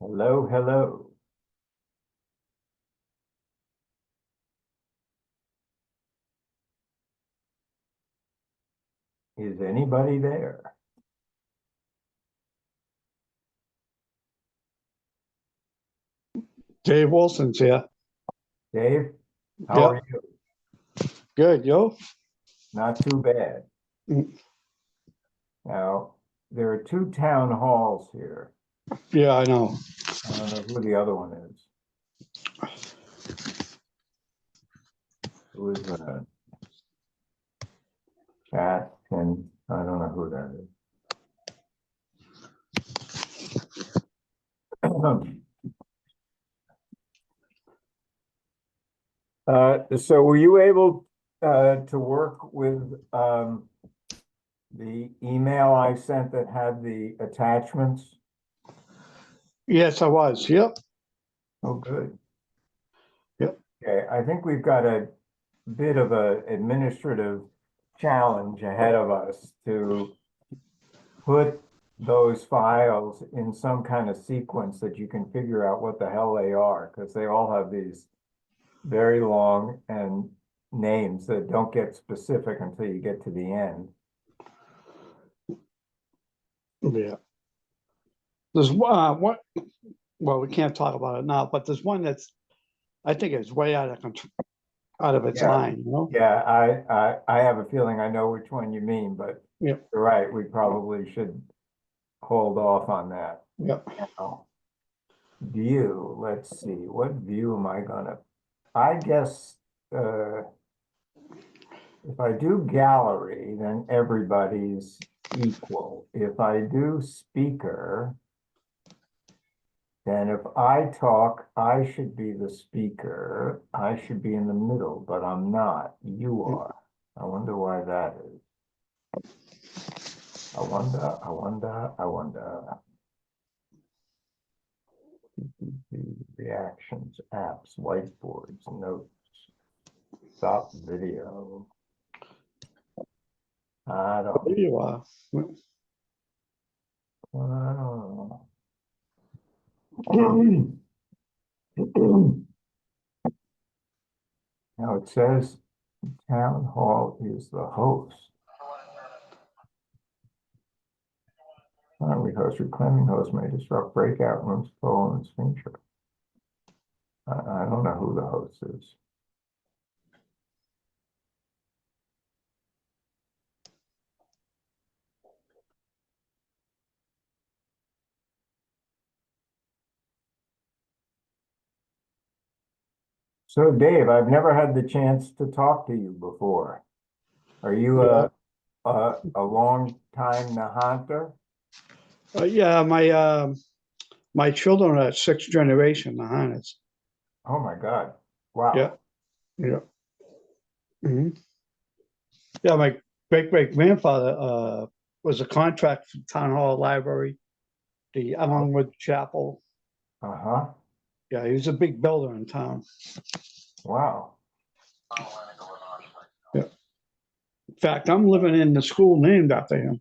Hello, hello. Is anybody there? Dave Wilson's here. Dave, how Yeah. are you? Good, yo. Not too bad. Mm. Now, there are two town halls here. Yeah, I know. I don't know who the other one is. Who is that? Cat, and I don't know who that is. So were you able to work with the email I sent that had the attachments? Yes, I was. Yep. Oh, good. Yep. Okay, I think we've got a bit of a administrative challenge ahead of us to put those files in some kind of sequence that you can figure out what the hell they are, because they all have these very long and names that don't get specific until you get to the end. Yeah. There's what? Well, we can't talk about it now, but there's one that's I think it's way out of control, out of its Yeah. line. You know. Yeah, I have a feeling I know which one you mean, but Yep. you're right, we probably should hold off on that. Yep. Now, view, let's see, what view am I gonna, I guess, if I do gallery, then everybody's equal. If I do speaker, then if I talk, I should be the speaker. I should be in the middle, but I'm not. You are. I wonder why that is. I wonder, I wonder, I wonder. Reactions, apps, whiteboards, notes, stop video. I There don't, you are. I don't know. Now it says town hall is the host. We host reclaiming host may disrupt breakout rooms, flow and screen share. I don't know who the host is. So Dave, I've never had the chance to talk to you before. Are you Yeah. a long time Nahanter? Yeah. My children are sixth generation Nahant. Oh my God. Wow. Yeah. Yeah. hmm Yeah. My great grandfather was a contract for Town Hall Library, the Elmwood Chapel. Uh-huh. Yeah, he was a big builder in town. Wow. Yeah. In fact, I'm living in the school named after him.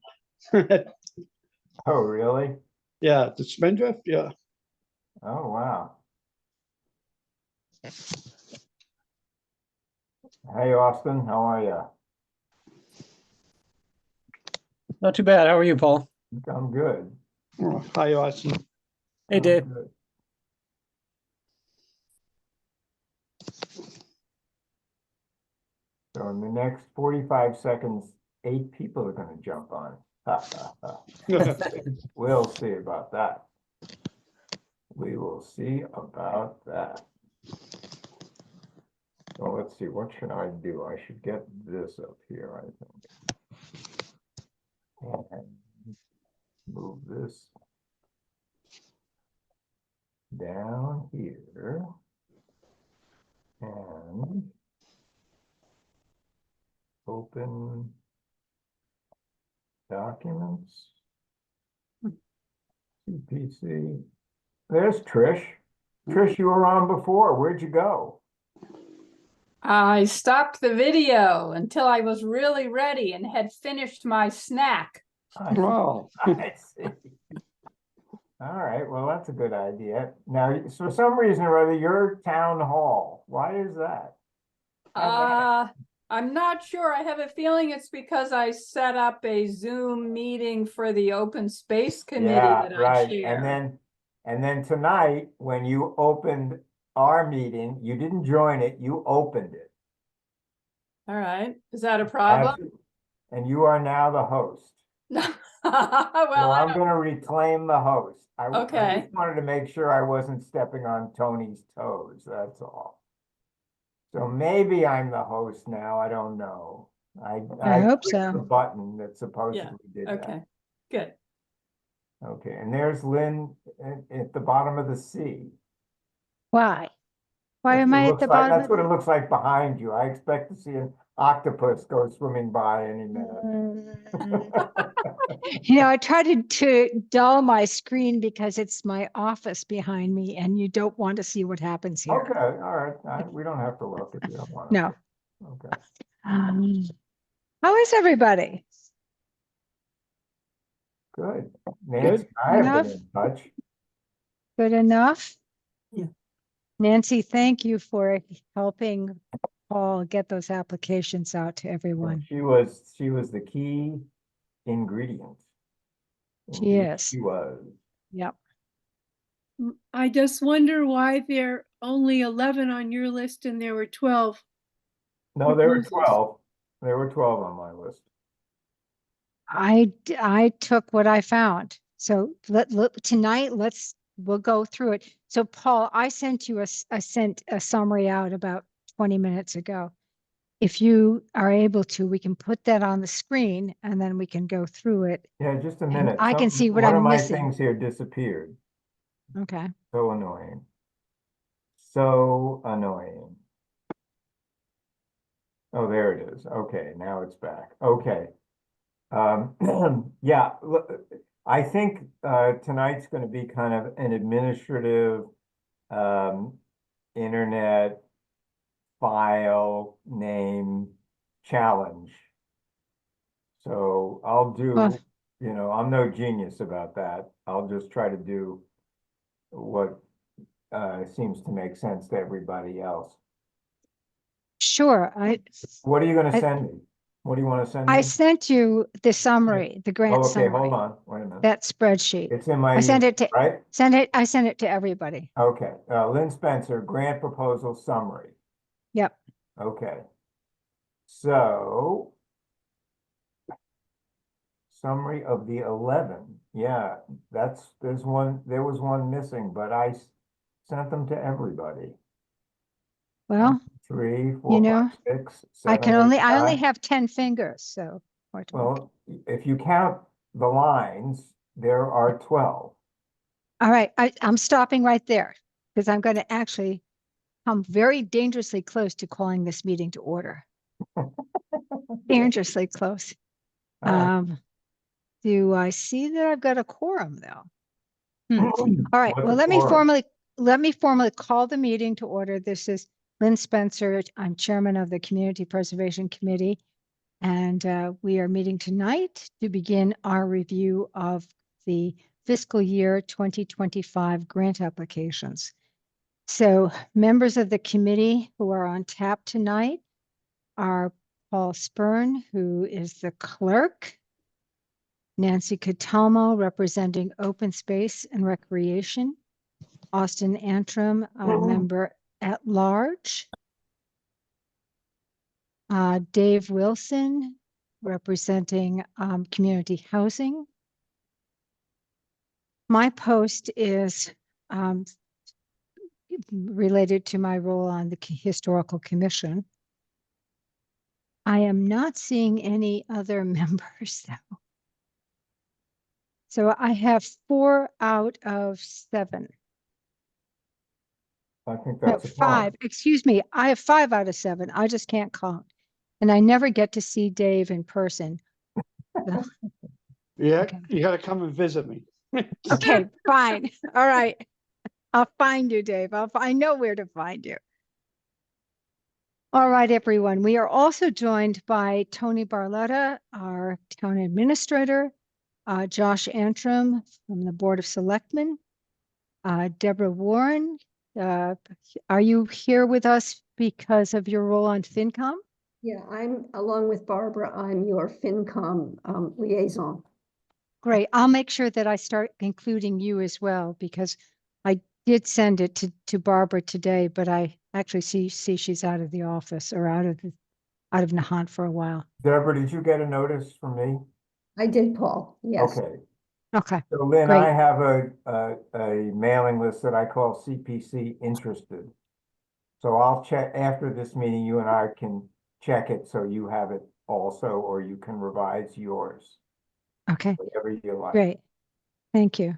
Oh, really? Yeah, the Spindrift. Yeah. Oh, wow. Hey, Austin, how are you? Not too bad. How are you, Paul? I'm good. Oh, hi, Austin. Hey, I'm Dave. good. So in the next 45 seconds, 8 people are going to jump on. We'll see about that. We will see about that. Well, let's see. What should I do? I should get this up here, I think. And move this down here. And open documents. CPC. There's Trish. Trish, you were on before. Where'd you go? I stopped the video until I was really ready and had finished my snack. I, Wow. I see. All right, well, that's a good idea. Now, for some reason or other, your town hall, why is that? I'm not sure. I have a feeling it's because I set up a Zoom meeting for the open space committee Yeah, that I right. chair. And then tonight, when you opened our meeting, you didn't join it, you opened it. All right. Is that a problem? And you are now the host. Well, So I I'm don't, going to reclaim the host. I okay. just wanted to make sure I wasn't stepping on Tony's toes, that's all. So maybe I'm the host now, I don't know. I hope clicked the so. button that supposedly did that. Okay, good. Okay, and there's Lynn at the bottom of the sea. Why? Why That's am what it I at looks the like. bottom? That's what it looks like behind you. I expect to see an octopus go swimming by any minute. I tried to dull my screen because it's my office behind me and you don't want to see what happens here. Okay, all right. We don't have to look if you don't want to. No. Okay. How is everybody? Good. Nancy, I have Enough? been in touch. Good enough? Yeah. Nancy, thank you for helping Paul get those applications out to everyone. She was the key ingredient. She Indeed, is. She was. Yep. I just wonder why there are only 11 on your list and there were 12. No, there were Proposals. 12. There were 12 on my list. I took what I found. So tonight, we'll go through it. So Paul, I sent you I sent a summary out about 20 minutes ago. If you are able to, we can put that on the screen and then we can go through it. Yeah, just a And minute. I can see what one of I'm my missing. things here disappeared. Okay. So annoying. So annoying. Oh, there it is. Okay, now it's back. Okay. Yeah, I think tonight's going to be kind of an administrative internet file name challenge. So I'll do, Well, I'm no genius about that. I'll just try to do what seems to make sense to everybody else. sure. What are you going to I- send me? What do you want to send I me? sent you the summary, the grant Oh, okay, summary, hold on. Wait a minute. that spreadsheet. It's in my I sent email, it to right? I sent it to everybody. Okay, Lynn Spencer, grant proposal summary. Yep. Okay. So, summary of the 11. Yeah, there was one missing, but I sent them to everybody. Well, 3, 4, 5, 6, 7, 8, I only 9. have 10 fingers, so. Well, if you count the lines, there are 12. All right, I'm stopping right there because I'm going to actually come very dangerously close to calling this meeting to order. Dangerously close. All right. Do I see that I've got a quorum though? All right, What's well, a let quorum? me formally call the meeting to order. This is Lynn Spencer. I'm chairman of the Community Preservation Committee. And we are meeting tonight to begin our review of the fiscal year 2025 grant applications. So members of the committee who are on tap tonight are Paul Spurn, who is the clerk, Nancy Catalmo, representing Open Space and Recreation, Austin Antrim, a member at large, Dave Wilson, representing community housing. My post is related to my role on the Historical Commission. I am not seeing any other members though. So I have 4 out of 7. I think No, that's a 5. Excuse me. I have 5 out of 7. I just can't count. And I never get to see Dave in person. Yeah, Okay. you gotta come and visit me. Okay, fine. All right. I'll find you, Dave. I know where to find you. All right, everyone. We are also joined by Tony Barletta, our town administrator, Josh Antrim from the Board of Selectmen, Deborah Warren. Are you here with us because of your role on FinCom? Yeah, I'm, along with Barbara, I'm your FinCom liaison. Great. I'll make sure that I start including you as well, because I did send it to Barbara today, but I actually see she's out of the office or out of Nahant for a while. Deborah, did you get a notice from me? I did, Paul, yes. Okay, Okay, so Lynn, great. I have a mailing list that I call CPC interested. So I'll check after this meeting, you and I can check it so you have it also, or you can revise yours, Okay, whatever you like. great. Thank you.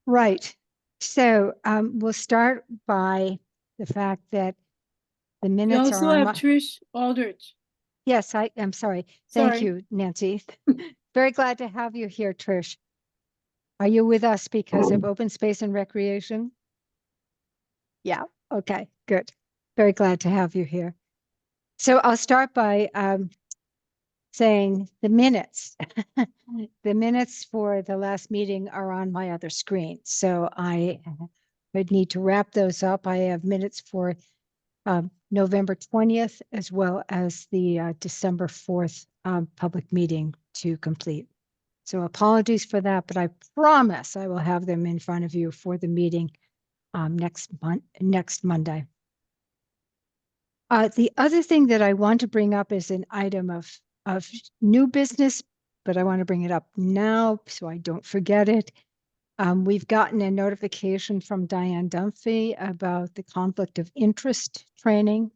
Right. So we'll start by the fact that the We minutes are also on have my, Trish Aldrich. yes, I'm sorry. Thank Sorry. you, Nancy. Very glad to have you here, Trish. Are you with us because of open space and recreation? Yeah, okay, good. Very glad to have you here. So I'll start by saying the minutes. The minutes for the last meeting are on my other screen. So I would need to wrap those up. I have minutes for November 20th, as well as the December 4th public meeting to complete. So apologies for that, but I promise I will have them in front of you for the meeting next Monday. The other thing that I want to bring up is an item of new business, but I want to bring it up now so I don't forget it. We've gotten a notification from Diane Dunphy about the conflict of interest training,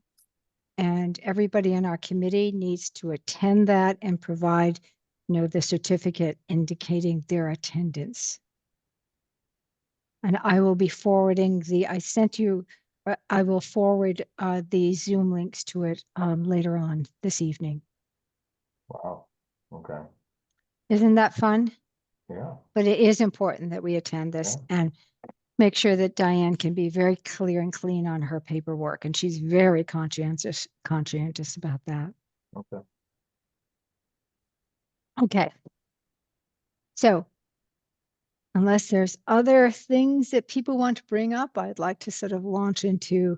and everybody in our committee needs to attend that and provide, the certificate indicating their attendance. And I will be forwarding I sent you, I will forward the Zoom links to it later on this evening. Wow, okay, Isn't that fun? yeah. But it is important that we attend this and make sure that Diane can be very clear and clean on her paperwork. And she's very conscientious about that. Okay. Okay. So unless there's other things that people want to bring up, I'd like to sort of launch into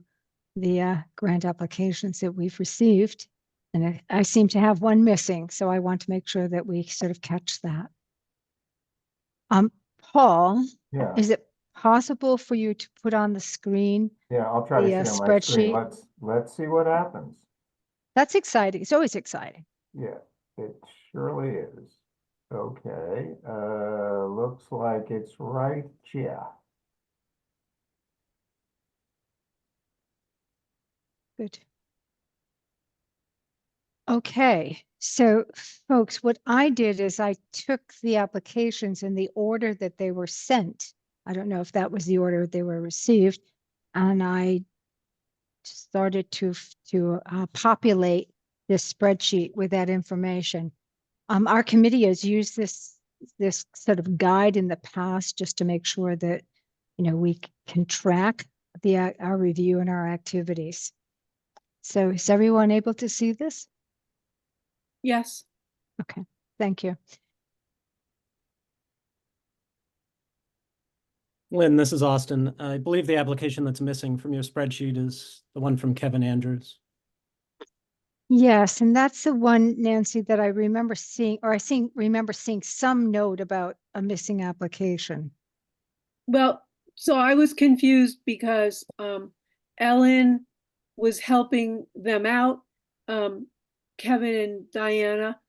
the grant applications that we've received. And I seem to have one missing, so I want to make sure that we sort of catch that. Paul, Yeah, is it possible for you to put on the screen yeah, I'll try to the share my screen. spreadsheet? Let's see what happens. That's exciting. It's always exciting. Yeah, it surely is. Okay, looks like it's right here. Good. Okay, so folks, what I did is I took the applications in the order that they were sent. I don't know if that was the order they were received, and I started to populate this spreadsheet with that information. Our committee has used this sort of guide in the past just to make sure that we can track our review and our activities. So is everyone able to see this? Yes. Okay, thank you. Lynn, this is Austin. I believe the application that's missing from your spreadsheet is the one from Kevin Andrews. Yes, and that's the one, Nancy, that I remember seeing, or remember seeing some note about a missing application. Well, so I was confused because Ellen was helping them out, Kevin and Diana,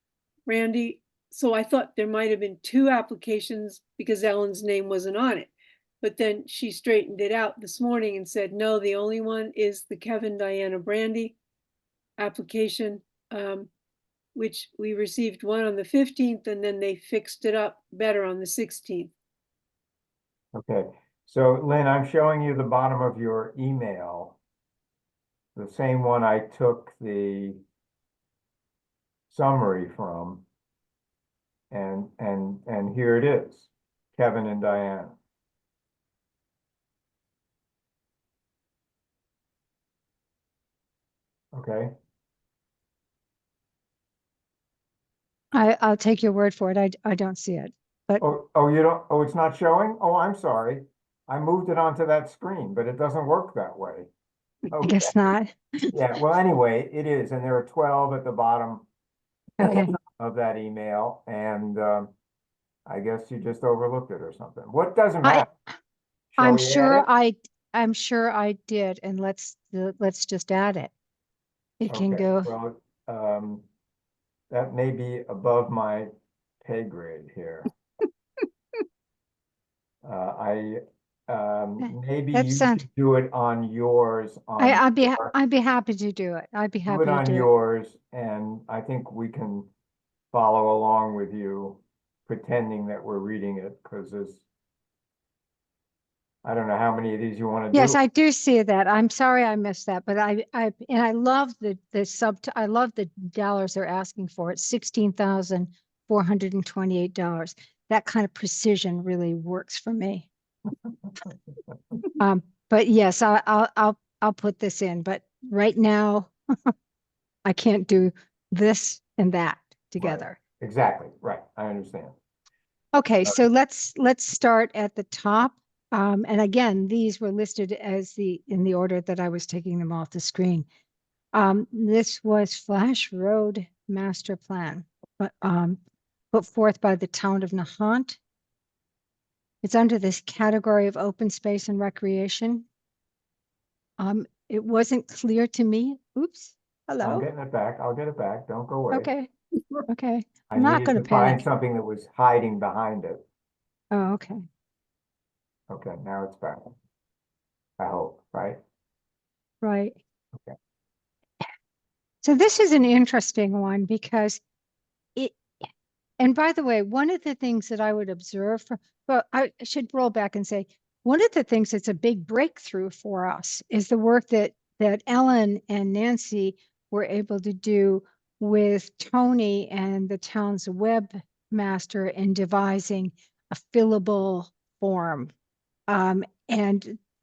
Randy. So I thought there might have been two applications because Ellen's name wasn't on it. But then she straightened it out this morning and said, no, the only one is the Kevin, Diana, Brandy application, which we received one on the 15th, and then they fixed it up better on the 16th. Okay, so Lynn, I'm showing you the bottom of your email. The same one I took the summary from. And here it is, Kevin and Diane. Okay, I'll take your word for it. I don't see it. Oh, you don't, oh, it's not showing? Oh, I'm sorry. I moved it onto that screen, but it doesn't work that way. I Okay, guess not. yeah, well, anyway, it is, and there are 12 at the bottom Okay. of that email, and I guess you just overlooked it or something. What doesn't I- matter? Shall I'm we add sure it? I'm sure I did, and let's just add it. It can Okay, go. well, that may be above my pay grade here. I, maybe That you sound. should do it on yours, on your, I'd be happy to do it. I'd be do happy it to on do it. yours, and I think we can follow along with you, pretending that we're reading it, because there's, I don't know how many of these you want to Yes, do. I do see that. I'm sorry I missed that, but and I love I love the dollars they're asking for. It's $16,428. That kind of precision really works for me. But yes, I'll put this in, but right now I can't do this and that together. Exactly, right, I understand. Okay, so let's start at the top. And again, these were listed as in the order that I was taking them off the screen. This was Flash Road Master Plan, but put forth by the town of Nahant. It's under this category of open space and recreation. It wasn't clear to me. Oops. I'm Hello. getting it back, I'll get it back, don't go away. Okay. Okay. I I'm not needed going to to find panic. something that was hiding behind it. Oh, okay. Okay, now it's back. I hope, right? Right. Okay. So this is an interesting one because and by the way, one of the things that I would observe well, I should roll back and say, one of the things that's a big breakthrough for us is the work that Ellen and Nancy were able to do with Tony and the town's webmaster in devising a fillable form. And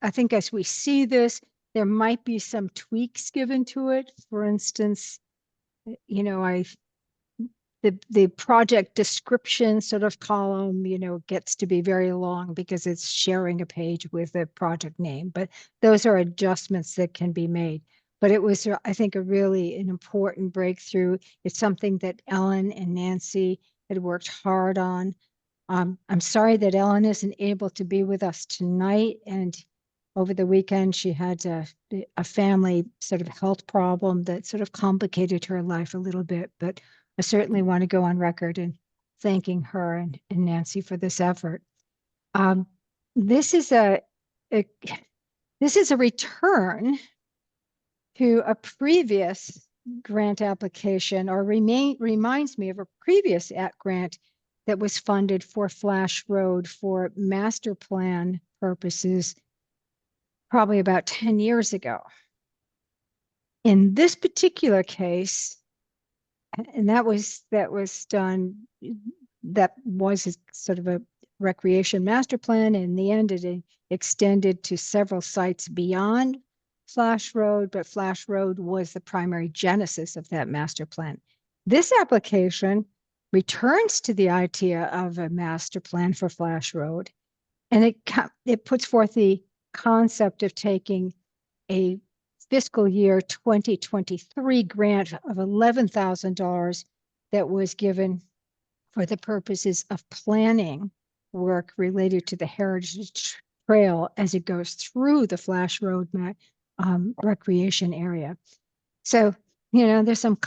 I think as we see this, there might be some tweaks given to it. For instance, the project description sort of column, gets to be very long because it's sharing a page with a project name, but those are adjustments that can be made. But it was, I think, an important breakthrough. It's something that Ellen and Nancy had worked hard on. I'm sorry that Ellen isn't able to be with us tonight. And over the weekend, she had a family sort of health problem that sort of complicated her life a little bit. But I certainly want to go on record in thanking her and Nancy for this effort. This is a return to a previous grant application, or reminds me of a previous grant that was funded for Flash Road for master plan purposes probably about 10 years ago. In this particular case, and that was done, that was sort of a recreation master plan. In the end, it extended to several sites beyond Flash Road, but Flash Road was the primary genesis of that master plan. This application returns to the idea of a master plan for Flash Road, and it puts forth the concept of taking a fiscal year 2023 grant of $11,000 that was given for the purposes of planning work related to the Heritage Trail as it goes through the Flash Road recreation area. So, there's some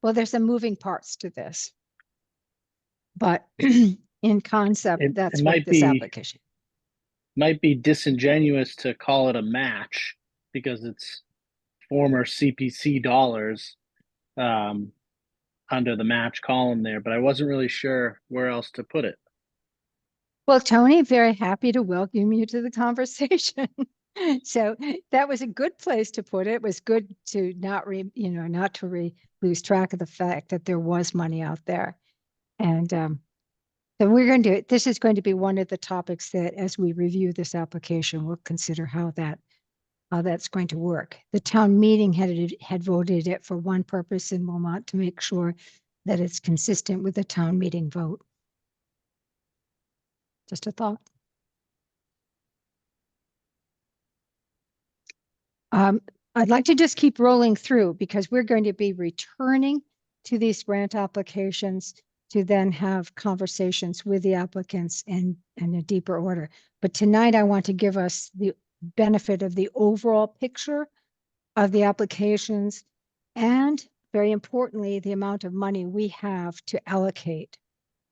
there's some moving parts to this, but in concept, It that's what might this be application. disingenuous to call it a match because it's former CPC dollars under the match column there, but I wasn't really sure where else to put it. Well, Tony, very happy to welcome you to the conversation. So that was a good place to put it. It was good to not lose track of the fact that there was money out there. And so this is going to be one of the topics that, as we review this application, we'll consider how that's going to work. The town meeting had voted it for one purpose, and we'll want to make sure that it's consistent with the town meeting vote. Just a thought. I'd like to just keep rolling through because we're going to be returning to these grant applications to then have conversations with the applicants in a deeper order. But tonight I want to give us the benefit of the overall picture of the applications and, very importantly, the amount of money we have to allocate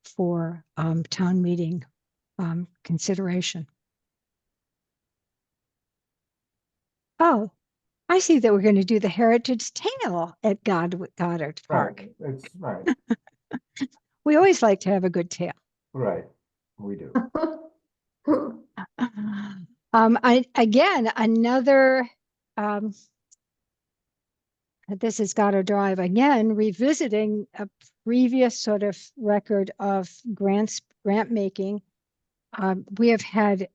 for town meeting consideration. Oh, I see that we're going to do the Heritage Tale at Goddard Park. Right, that's right, We always like to have a good tale. right, we do. Again, another, this has got to drive again, revisiting a previous sort of record of grant making. We have had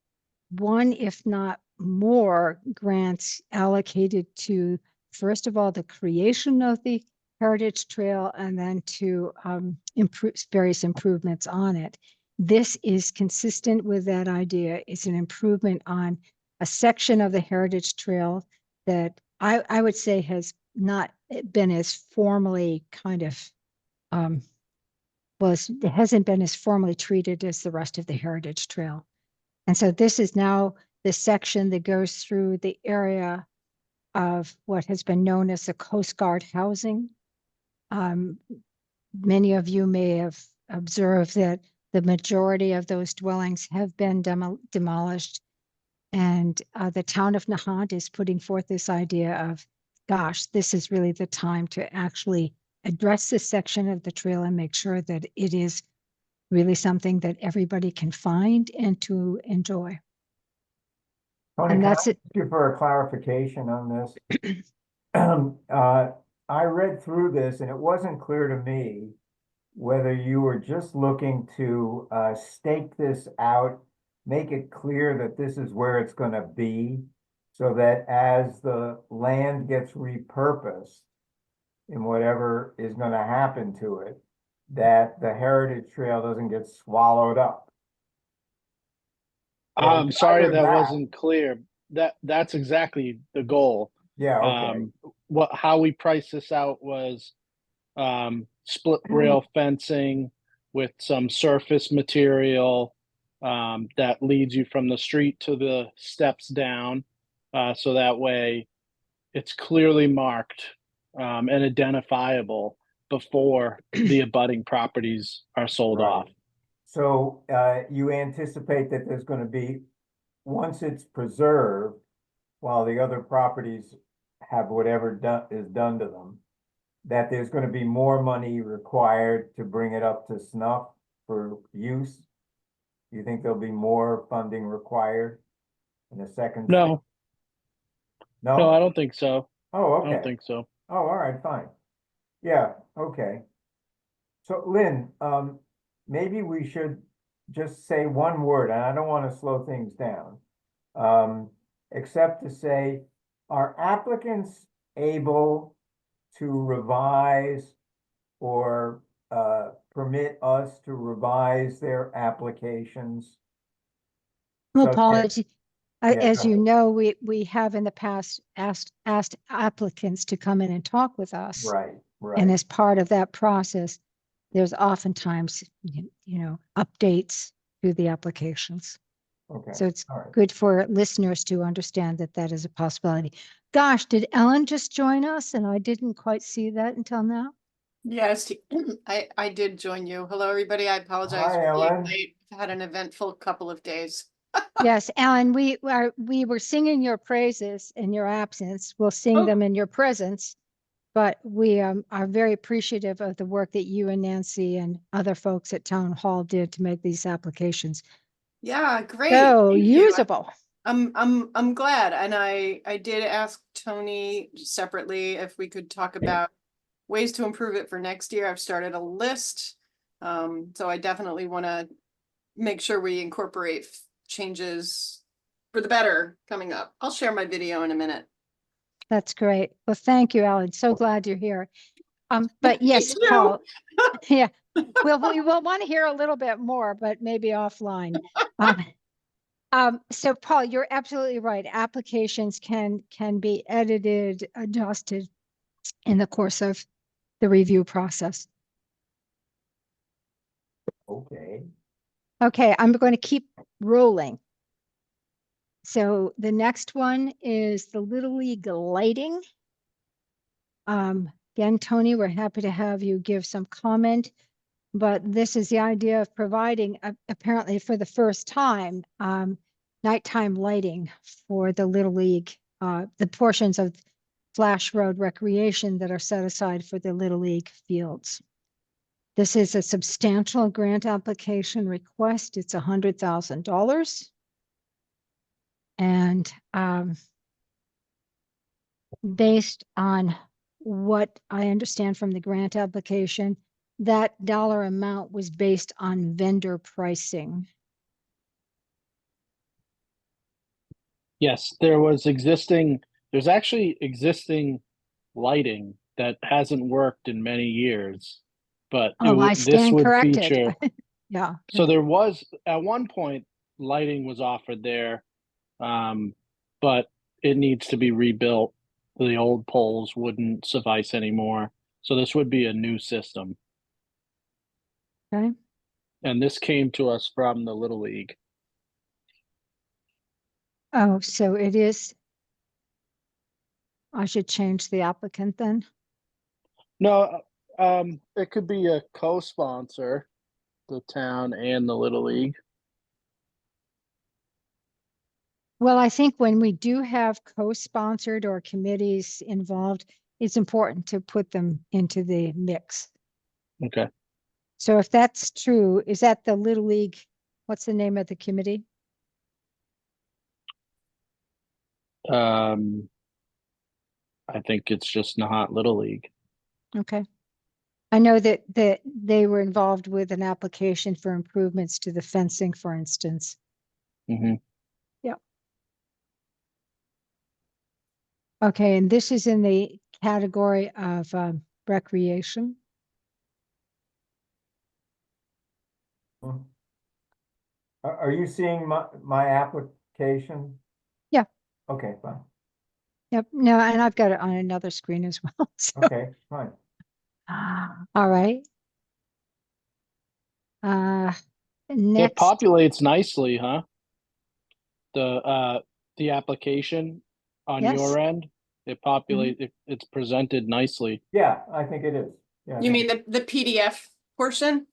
one, if not more, grants allocated to, first of all, the creation of the Heritage Trail and then to improve various improvements on it. This is consistent with that idea. It's an improvement on a section of the Heritage Trail that I would say has not been as formally kind of, it hasn't been as formally treated as the rest of the Heritage Trail. And so this is now the section that goes through the area of what has been known as the Coast Guard housing. Many of you may have observed that the majority of those dwellings have been demolished. And the town of Nahant is putting forth this idea of, gosh, this is really the time to actually address this section of the trail and make sure that it is really something that everybody can find and to enjoy. Tony, And can I that's ask it. you for a clarification on this? I read through this and it wasn't clear to me whether you were just looking to stake this out, make it clear that this is where it's going to be, so that as the land gets repurposed in whatever is going to happen to it, that the Heritage Trail doesn't get swallowed up. So I'm I sorry heard that wasn't clear. That's exactly the goal. Yeah, okay. How we priced this out was split rail fencing with some surface material that leads you from the street to the steps down. So that way it's clearly marked and identifiable before the abutting properties are sold Right. off. So you anticipate that there's going to be, once it's preserved, while the other properties have whatever is done to them, that there's going to be more money required to bring it up to snuff for use? Do you think there'll be more funding required in the second? No, No? no, I don't think so. Oh, I okay. don't think so. Oh, all right, fine. Yeah, okay. So Lynn, maybe we should just say one word, and I don't want to slow things down. Except to say, are applicants able to revise or permit us to revise their applications? Well, So Paul, that- as go you ahead. know, we have in the past asked applicants to come in and talk with us. Right, And right. as part of that process, there's oftentimes, updates to the applications. Okay, So it's all right. good for listeners to understand that that is a possibility. Gosh, did Ellen just join us? And I didn't quite see that until now. Yes, I did join you. Hello, everybody. I apologize Hi, for being Ellen. late. I've had an eventful couple of days. Yes, Ellen, we were singing your praises in your absence. We'll sing Oh. them in your presence. But we are very appreciative of the work that you and Nancy and other folks at Town Hall did to make these applications Yeah, great. so Thank you. usable. I'm glad. And I did ask Tony separately if we could talk about ways to improve it for next year. I've started a list. So I definitely want to make sure we incorporate changes for the better coming up. I'll share my video in a minute. That's great. Well, thank you, Ellen. So glad you're here. But Me yes, too. Paul, yeah, we will want to hear a little bit more, but maybe offline. So Paul, you're absolutely right. Applications can be edited, adjusted in the course of the review process. Okay. Okay, I'm going to keep rolling. So the next one is the Little League lighting. Again, Tony, we're happy to have you give some comment, but this is the idea of providing, apparently for the first time, nighttime lighting for the Little League, the portions of Flash Road recreation that are set aside for the Little League fields. This is a substantial grant application request. It's $100,000. And based on what I understand from the grant application, that dollar amount was based on vendor pricing. Yes, there's actually existing lighting that hasn't worked in many years, but Oh, I this stand would corrected. feature. Yeah. So there was, at one point, lighting was offered there, but it needs to be rebuilt. The old poles wouldn't suffice anymore. So this would be a new system. Okay. And this came to us from the Little League. Oh, so it is. I should change the applicant then. No, it could be a co-sponsor, the town and the Little League. Well, I think when we do have co-sponsored or committees involved, it's important to put them into the mix. Okay. So if that's true, is that the Little League? What's the name of the committee? I think it's just Nahant Little League. Okay. I know that they were involved with an application for improvements to the fencing, for instance. Mm-hmm. Yeah. Okay, and this is in the category of recreation. Are you seeing my application? Yeah. Okay, fine. Yep. No, and I've got it on another screen as well. So. Okay, fine. All right. It Next. populates nicely, huh? The application on Yes. your end, it populates. It's presented nicely. Yeah, I think it is. Yeah. I You think- mean the PDF portion?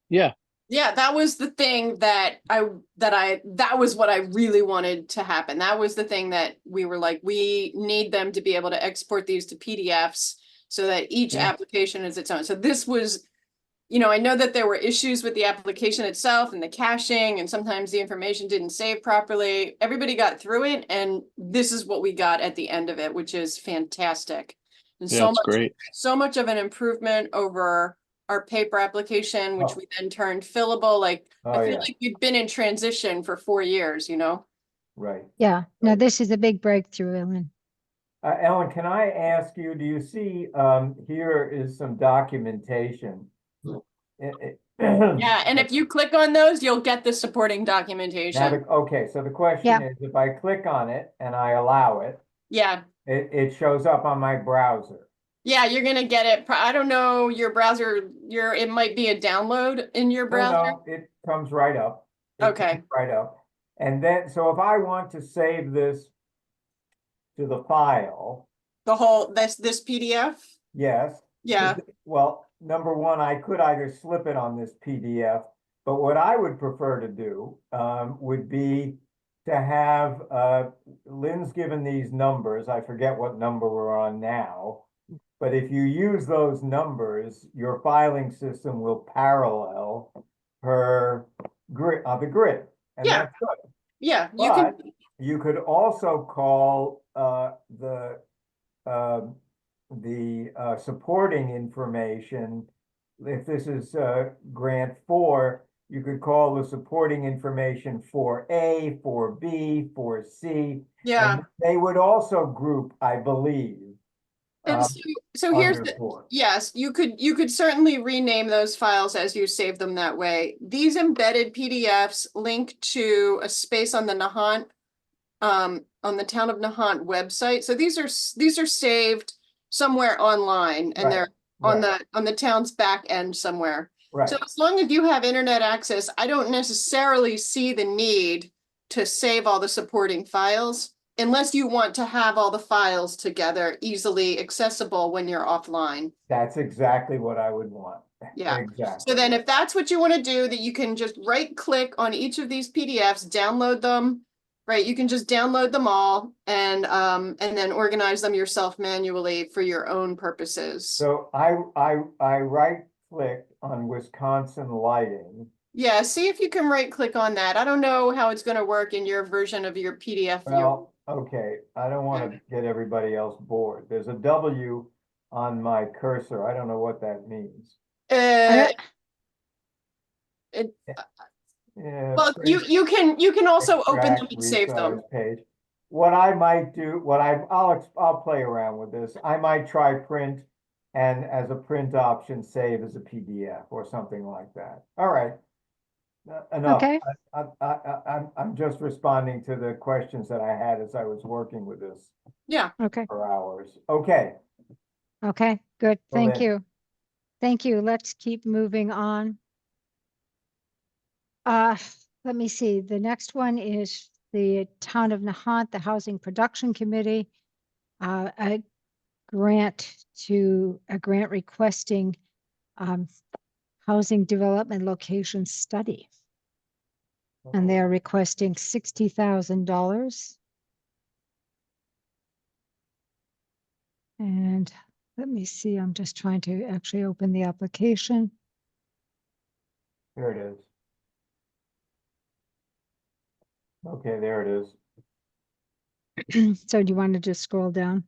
Yeah. Yeah, that was the thing that was what I really wanted to happen. That was the thing that we were like, we need them to be able to export these to PDFs so that each Yeah. application is its own. So this was, I know that there were issues with the application itself and the caching, and sometimes the information didn't save properly. Everybody got through it, and this is what we got at the end of it, which is fantastic. And Yeah, it's great. so much of an improvement over our paper application, which Oh. we then turned fillable. Like, Oh, I feel yeah. like we've been in transition for 4 years, Right. Yeah. No, this is a big breakthrough, Ellen. Ellen, can I ask you, do you see, here is some documentation? Yeah, and if you click on those, you'll get the supporting documentation. Now, okay, so the question Yeah. is, if I click on it and I allow it, Yeah. it shows up on my browser. Yeah, you're gonna get it. I don't know your browser, it might be a download in your browser. No, it comes right up. It Okay. comes right up. And then, so if I want to save this to the file, The whole, this PDF? yes. Yeah. Well, number one, I could either slip it on this PDF, but what I would prefer to do would be to have, Lynn's given these numbers. I forget what number we're on now. But if you use those numbers, your filing system will parallel her grid, the grid. And Yeah. that's good. Yeah, But you could also call the supporting information. If this is grant 4, you could call the supporting information 4A, 4B, 4C. yeah, And they would also group, I believe, And um, so here's the, underscore. yes, you could certainly rename those files as you save them that way. These embedded PDFs link to a space on the Nahant, on the Town of Nahant website. So these are saved somewhere online, and Right, they're on right. the town's back end somewhere. Right. So as long as you have internet access, I don't necessarily see the need to save all the supporting files unless you want to have all the files together easily accessible when you're offline. That's exactly what I would want. Yeah. Exactly. So then if that's what you want to do, that you can just right click on each of these PDFs, download them, right? You can just download them all and then organize them yourself manually for your own purposes. So I right clicked on Wisconsin lighting. Yeah, see if you can right click on that. I don't know how it's going to work in your version of your PDF viewer. Well, okay, I don't want to get everybody else bored. There's a W on my cursor. I don't know what that means. Uh, it, Yeah. well, you can also open them Extract, and save them. resize page. What I might do, I'll play around with this. I might try print and as a print option, save as a PDF or something like that. All right. Enough. Okay. I'm just responding to the questions that I had as I was working with this Yeah. Okay. for hours. Okay. Okay, good. Well Thank then. you. Thank you. Let's keep moving on. Let me see. The next one is the Town of Nahant, the Housing Production Committee. A grant requesting housing development location study. And they're requesting $60,000. And let me see, I'm just trying to actually open the application. Here it is. Okay, there it is. So do you want to just scroll down?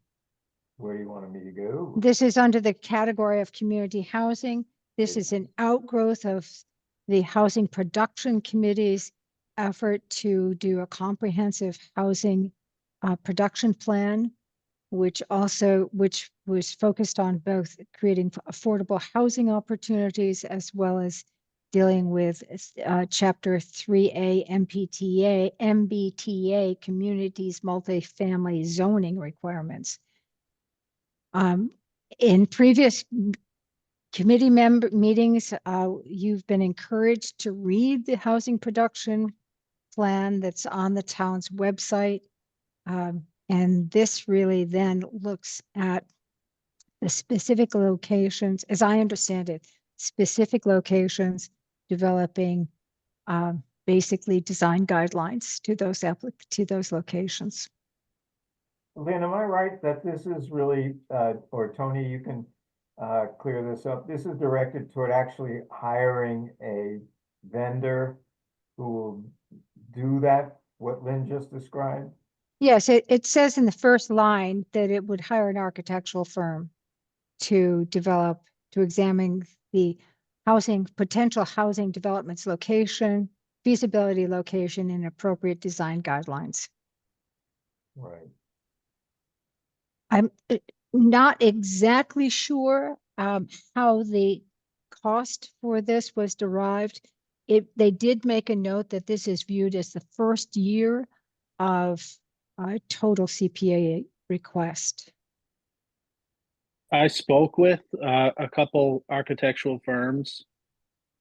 Where do you want me to go? This is under the category of community housing. This is an outgrowth of the Housing Production Committee's effort to do a comprehensive housing production plan, which was focused on both creating affordable housing opportunities as well as dealing with Chapter 3A MBTA communities multifamily zoning requirements. In previous committee member meetings, you've been encouraged to read the housing production plan that's on the town's website. And this really then looks at the specific locations, as I understand it, specific locations developing basically design guidelines to those locations. Lynn, am I right that this is really, or Tony, you can clear this up. This is directed toward actually hiring a vendor who will do that, what Lynn just described? Yes, it says in the first line that it would hire an architectural firm to examine the potential housing developments location, feasibility location, and appropriate design guidelines. Right. I'm not exactly sure how the cost for this was derived. They did make a note that this is viewed as the first year of total CPA request. I spoke with a couple architectural firms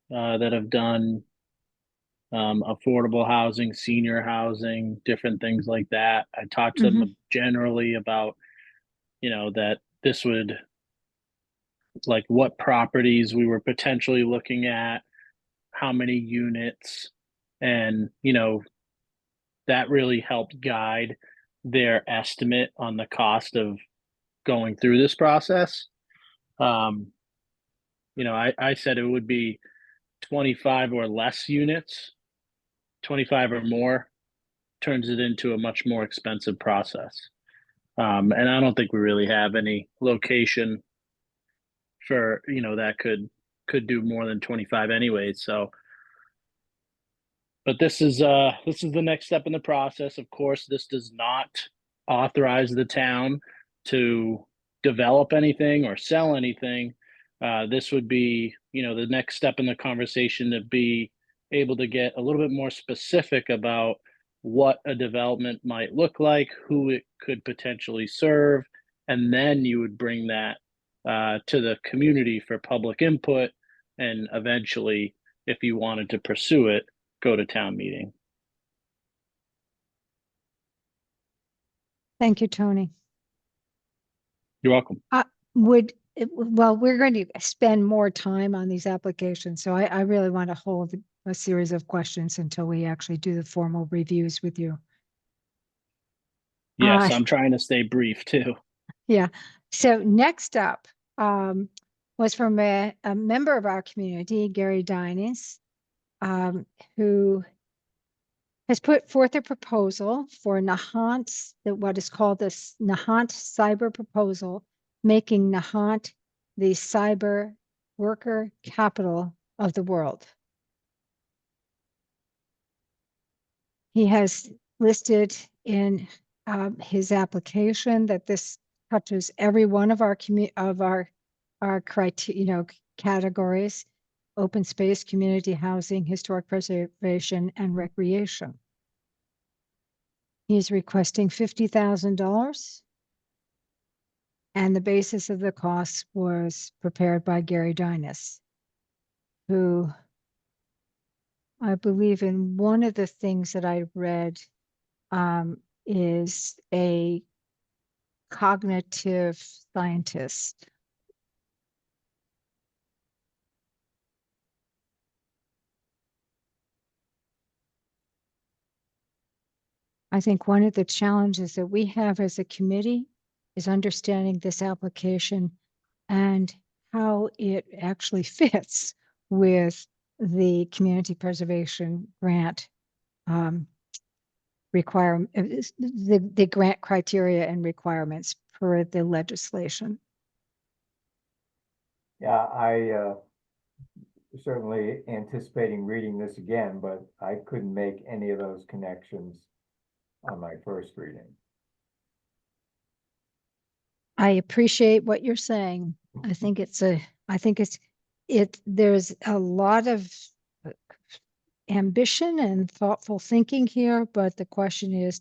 that have done affordable housing, senior housing, different things like that. I talked to them generally about, that this would, like, what properties we were potentially looking at, how many units, and, that really helped guide their estimate on the cost of going through this process. I said it would be 25 or less units. 25 or more turns it into a much more expensive process. And I don't think we really have any location for, that could do more than 25 anyways. So, but this is the next step in the process. Of course, this does not authorize the town to develop anything or sell anything, this would be, the next step in the conversation to be able to get a little bit more specific about what a development might look like, who it could potentially serve, and then you would bring that to the community for public input, and eventually, if you wanted to pursue it, go to town meeting. Thank you, Tony. You're welcome. Well, we're going to spend more time on these applications, so I really want to hold a series of questions until we actually do the formal reviews with you. Yes, I'm trying to stay brief too. Yeah. So next up was from a member of our community, Gary Dines, who has put forth a proposal for Nahant, what is called this Nahant cyber proposal, making Nahant the cyber worker capital of the world. He has listed in his application that this touches every one of our criteria, categories: open space, community housing, historic preservation, and recreation. He's requesting $50,000. And the basis of the costs was prepared by Gary Dines, who I believe in one of the things that I read is a cognitive scientist. I think one of the challenges that we have as a committee is understanding this application and how it actually fits with the community preservation grant the grant criteria and requirements per the legislation. Yeah, I certainly anticipating reading this again, but I couldn't make any of those connections on my first reading. I appreciate what you're saying. I think there's a lot of ambition and thoughtful thinking here, but the question is,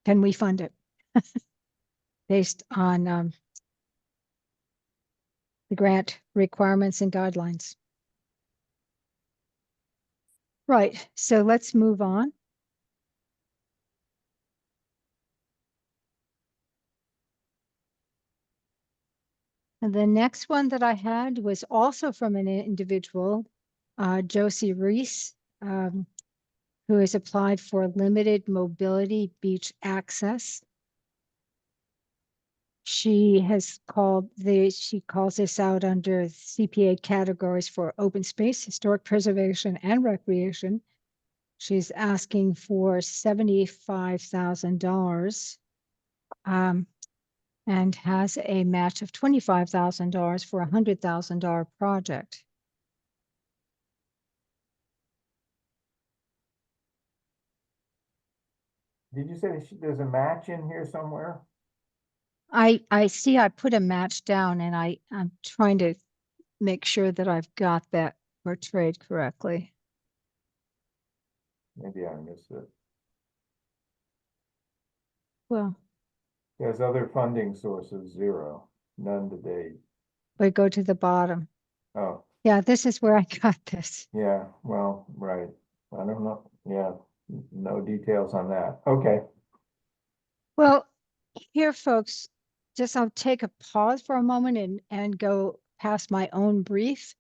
can we fund it based on the grant requirements and guidelines? Right, so let's move on. And the next one that I had was also from an individual, Josie Reese, who has applied for limited mobility beach access. She calls this out under CPA categories for open space, historic preservation, and recreation. She's asking for $75,000 and has a match of $25,000 for a $100,000 project. Did you say there's a match in here somewhere? I see I put a match down, and I'm trying to make sure that I've got that portrayed correctly. Maybe I missed it. Well, There's other funding sources, 0, none to date. we go to the bottom. Oh, Yeah, this is where I got this. yeah, well, right. I don't know. Yeah, no details on that. Okay. Well, here, folks, I'll take a pause for a moment and go past my own brief.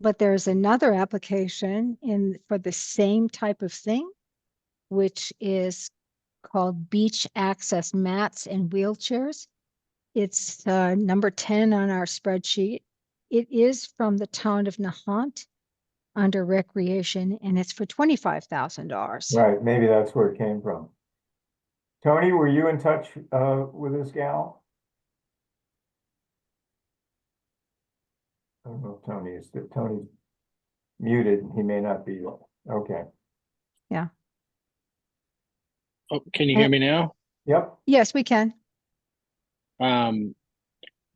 But there's another application for the same type of thing, which is called beach access mats and wheelchairs. It's number 10 on our spreadsheet. It is from the town of Nahant under recreation, and it's for $25,000. Right, maybe that's where it came from. Tony, were you in touch with this gal? I don't know if Tony's muted. He may not be. Okay. Oh, can you hear me now? Yep. Yes, we can.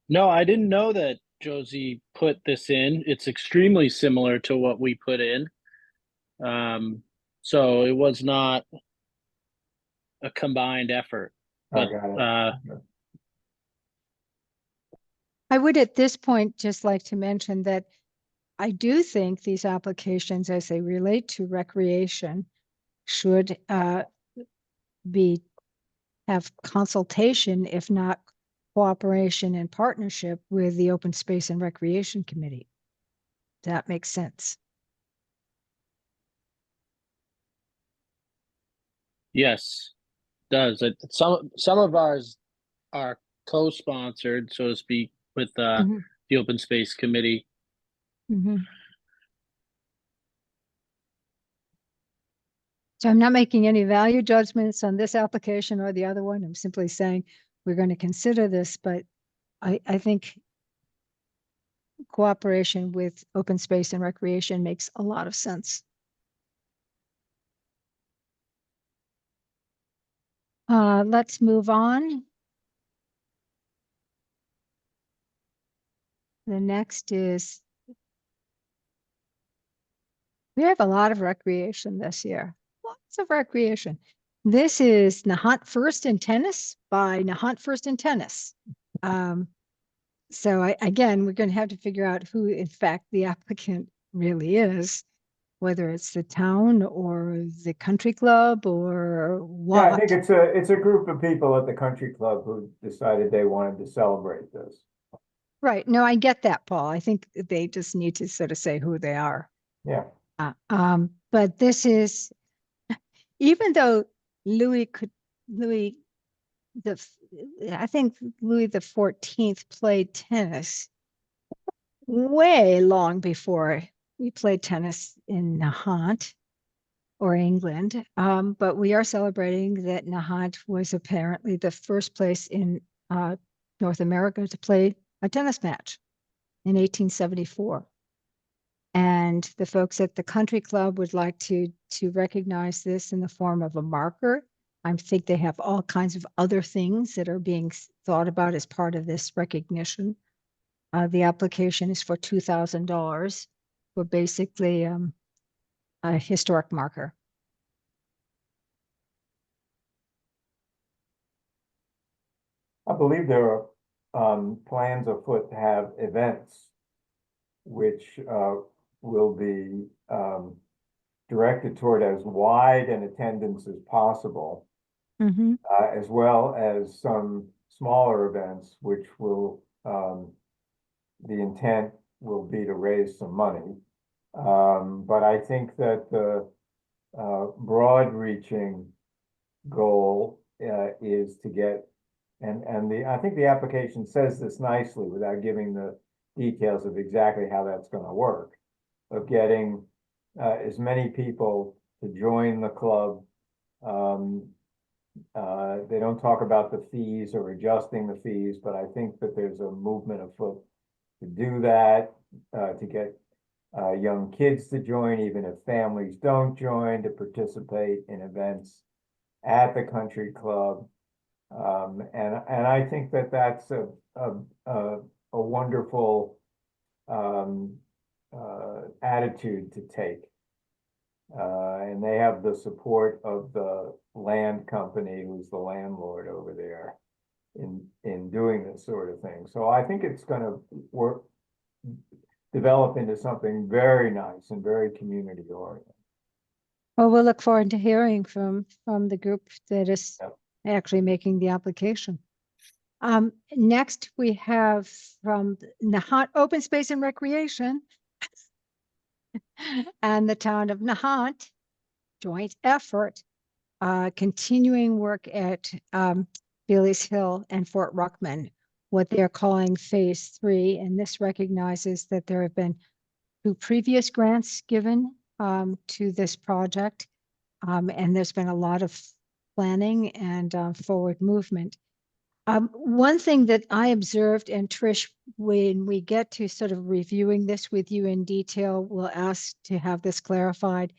No, I didn't know that Josie put this in. It's extremely similar to what we put in. So it was not a combined effort, I but got it. I would at this point just like to mention that I do think these applications, as they relate to recreation, should have consultation, if not cooperation and partnership with the Open Space and Recreation Committee. That makes sense. yes, does it. Some of ours are co-sponsored, so to speak, with Mhm. the Open Space Committee. Mhm. So I'm not making any value judgments on this application or the other one. I'm simply saying we're going to consider this, but I think cooperation with open space and recreation makes a lot of sense. Let's move on. The next is, we have a lot of recreation this year. Lots of recreation. This is Nahant First in Tennis by Nahant First in Tennis. So again, we're going to have to figure out who, in fact, the applicant really is, whether it's the town or the country club or Yeah, I what. think it's a group of people at the country club who decided they wanted to celebrate this. Right. No, I get that, Paul. I think they just need to sort of say who they are. Yeah. But this is, even though Louis I think Louis the 14th played tennis way long before we played tennis in Nahant or England. But we are celebrating that Nahant was apparently the first place in North America to play a tennis match in 1874. And the folks at the country club would like to recognize this in the form of a marker. I think they have all kinds of other things that are being thought about as part of this recognition. The application is for $2,000 for basically a historic marker. I believe there are plans afoot to have events which will be directed toward as wide an attendance as possible, as well as some smaller events, which will, the intent will be to raise some money. But I think that the broad-reaching goal is to get, and I think the application says this nicely without giving the details of exactly how that's going to work, of getting as many people to join the club. They don't talk about the fees or adjusting the fees, but I think that there's a movement afoot to do that, to get young kids to join, even if families don't join, to participate in events at the country club. And I think that that's a wonderful attitude to take. And they have the support of the land company, who's the landlord over there, in doing this sort of thing. So I think it's going to develop into something very nice and very community oriented. Well, we'll look forward to hearing from the group that is Yep. actually making the application. Next, we have from Nahant Open Space and Recreation and the town of Nahant, joint effort, continuing work at Bailey's Hill and Fort Ruckman, what they're calling Phase 3. And this recognizes that there have been 2 previous grants given to this project. And there's been a lot of planning and forward movement. One thing that I observed, and Trish, when we get to sort of reviewing this with you in detail, we'll ask to have this clarified.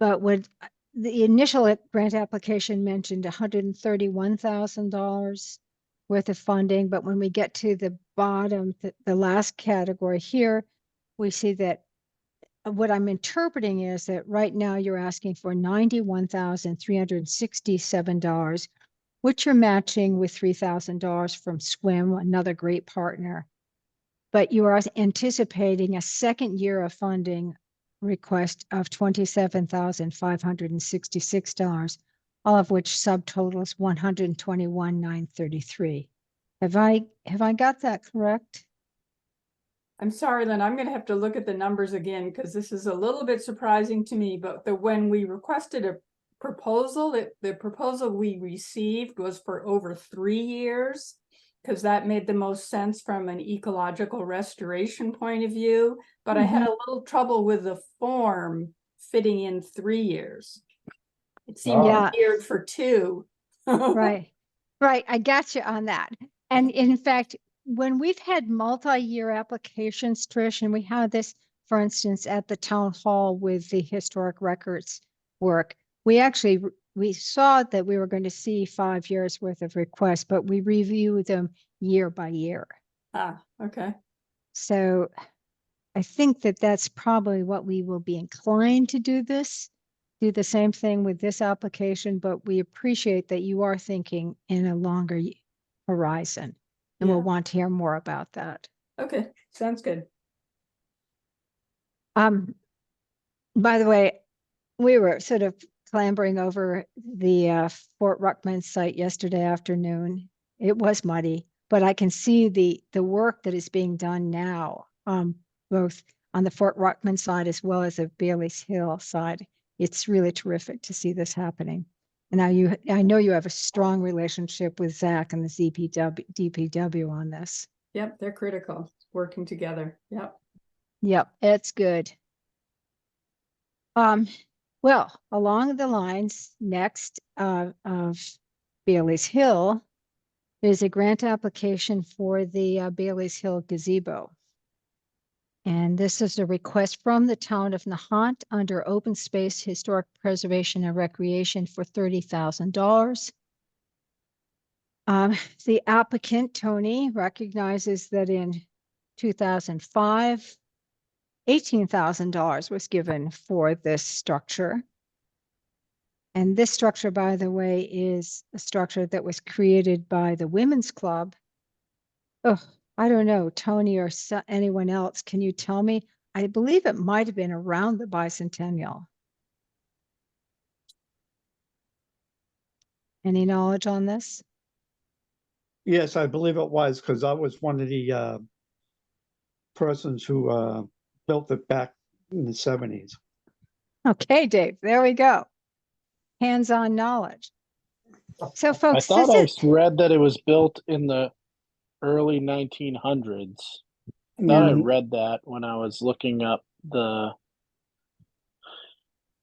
But when the initial grant application mentioned $131,000, worth of funding, but when we get to the bottom, the last category here, we see that what I'm interpreting is that right now you're asking for $91,367, which you're matching with $3,000 from SWIM, another great partner. But you are anticipating a second year of funding request of $27,566, all of which subtotals $121,933. Have I got that correct? I'm sorry, Lynn, I'm gonna have to look at the numbers again, because this is a little bit surprising to me, but when we requested a proposal, the proposal we received was for over 3 years, because that made the most sense from an ecological restoration point of view, but I had a little trouble with the form fitting in 3 years. It seemed Yeah. weird for 2. Right, right. I got you on that. And in fact, when we've had multi-year applications, Trish, and we had this, for instance, at the town hall with the historic records work, we actually, we saw that we were going to see 5 years worth of requests, but we review them year by year. Ah, okay. So I think that that's probably what we will be inclined to do the same thing with this application, but we appreciate that you are thinking in a longer horizon. And we'll Yeah. want to hear more about that. Okay, sounds good. By the way, we were sort of clambering over the Fort Ruckman site yesterday afternoon. It was muddy, but I can see the work that is being done now, both on the Fort Ruckman side as well as the Bailey's Hill side. It's really terrific to see this happening. And now I know you have a strong relationship with Zach and the DPW on this. Yep, they're critical, working together. Yep. Yep, it's good. Well, along the lines next of Bailey's Hill, there's a grant application for the Bailey's Hill gazebo. And this is a request from the town of Nahant under Open Space, Historic Preservation and Recreation for $30,000. The applicant, Tony, recognizes that in 2005, $18,000 was given for this structure. And this structure, by the way, is a structure that was created by the Women's Club. Oh, I don't know, Tony or anyone else, can you tell me? I believe it might have been around the bicentennial. Any knowledge on this? Yes, I believe it was, because I was one of the persons who built it back in the 70s. Okay, Dave, there we go. Hands-on knowledge. So I folks, thought this is, I read that it was built in the early 1900s. I thought I Mhm. read that when I was looking up the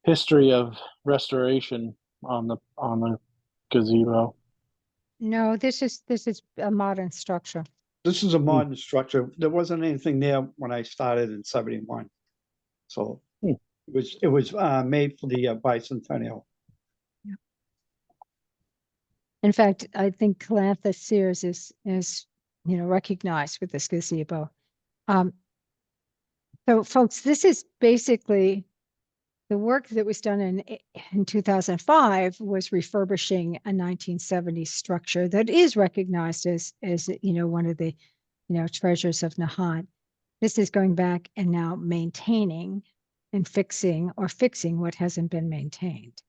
history of restoration on the gazebo. no, this is a modern structure. This is a modern structure. There wasn't anything there when I started in 71. So it was made for the bicentennial. In fact, I think Calantha Sears is recognized with this gazebo. So folks, this is basically the work that was done in 2005 was refurbishing a 1970s structure that is recognized as one of the treasures of Nahant. This is going back and now maintaining and fixing what hasn't been maintained.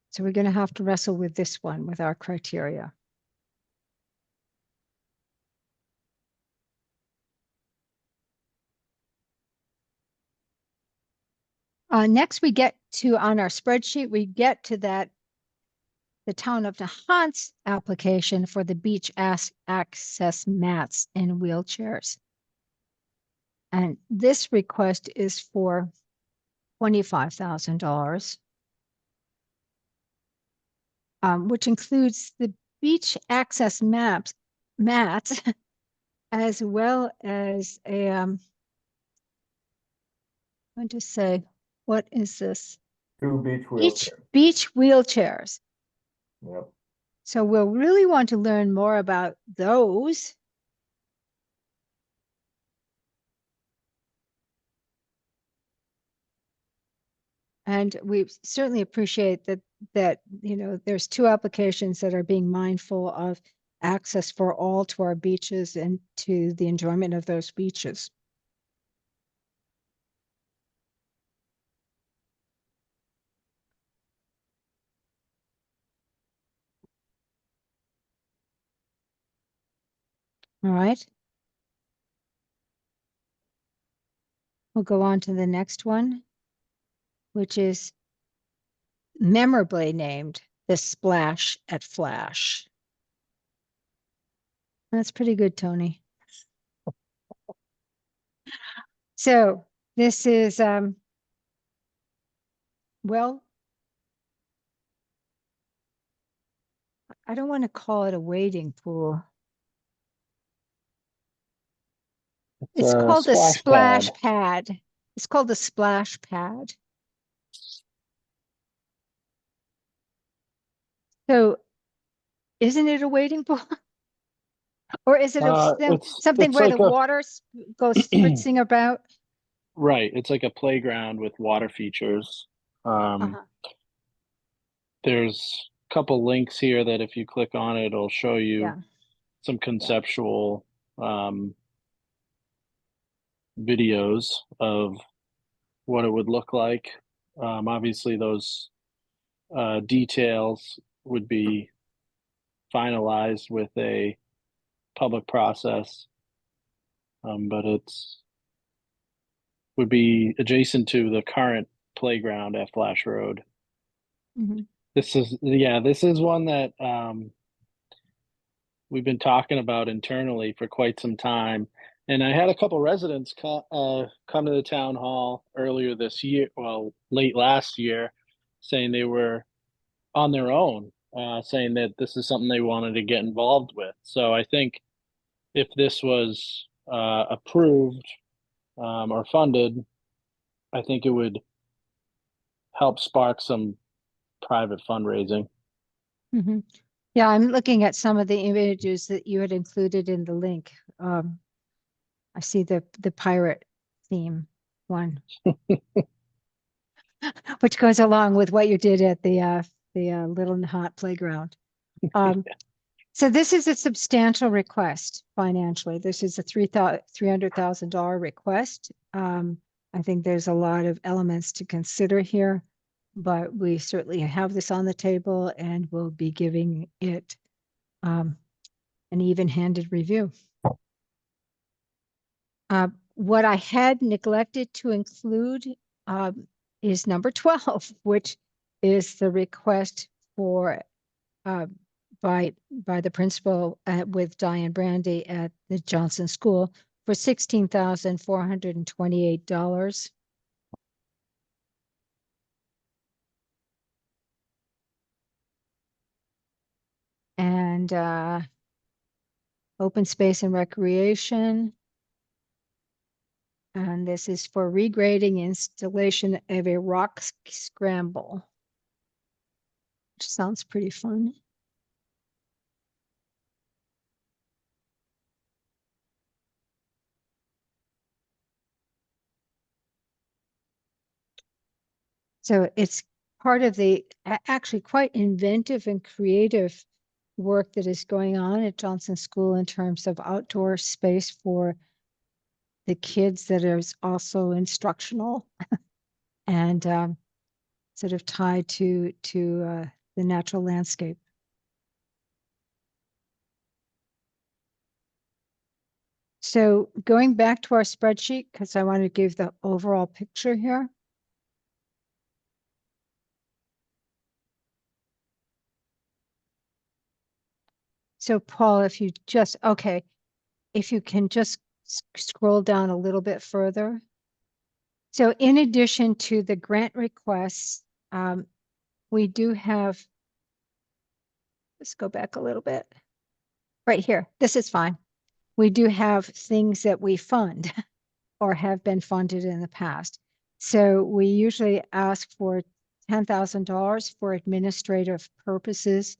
So we're going to have to wrestle with this one with our criteria. Next, we get to, on our spreadsheet, we get to the town of Nahant's application for the beach access mats and wheelchairs. And this request is for $25,000, which includes the beach access mats, as well as a, I'm going to say, what is this? 2 beach wheelchairs. Beach wheelchairs. Yep. So we'll really want to learn more about those. And we certainly appreciate that, there's two applications that are being mindful of access for all to our beaches and to the enjoyment of those beaches. All right. We'll go on to the next one, which is memorably named The Splash at Flash. That's pretty good, Tony. So this is, well, I don't want to call it a wading pool. It's a called a splash splash pad. pad. It's called the splash pad. So isn't it a wading pool? Or is it something it's where like the water goes spritzing about? right. It's like a playground with water features. Uh-huh. There's a couple links here that if you click on it, it'll show you Yeah. some conceptual videos of what it would look like. Obviously, those details would be finalized with a public process, but it's would be adjacent to the current playground at Flash Road. Mhm. This is one that we've been talking about internally for quite some time. And I had a couple residents come to the town hall earlier this year, well, late last year, saying they were on their own, saying that this is something they wanted to get involved with. So I think if this was approved or funded, I think it would help spark some private fundraising. Mhm. Yeah, I'm looking at some of the images that you had included in the link. I see the pirate theme one, which goes along with what you did at the Little Nahant playground. So this is a substantial request financially. This is a $300,000 request. I think there's a lot of elements to consider here, but we certainly have this on the table and we'll be giving it an even-handed review. What I had neglected to include is number 12, which is the request for by the principal with Diane Brandy at the Johnson School for $16,428. And open space and recreation. And this is for regrading installation of a rock scramble, which sounds pretty fun. So it's part of the actually quite inventive and creative work that is going on at Johnson School in terms of outdoor space for the kids that is also instructional and sort of tied to the natural landscape. So going back to our spreadsheet, because I want to give the overall picture here. So Paul, if you can just scroll down a little bit further. So in addition to the grant requests, we do have, let's go back a little bit. Right here, this is fine. We do have things that we fund or have been funded in the past. So we usually ask for $10,000 for administrative purposes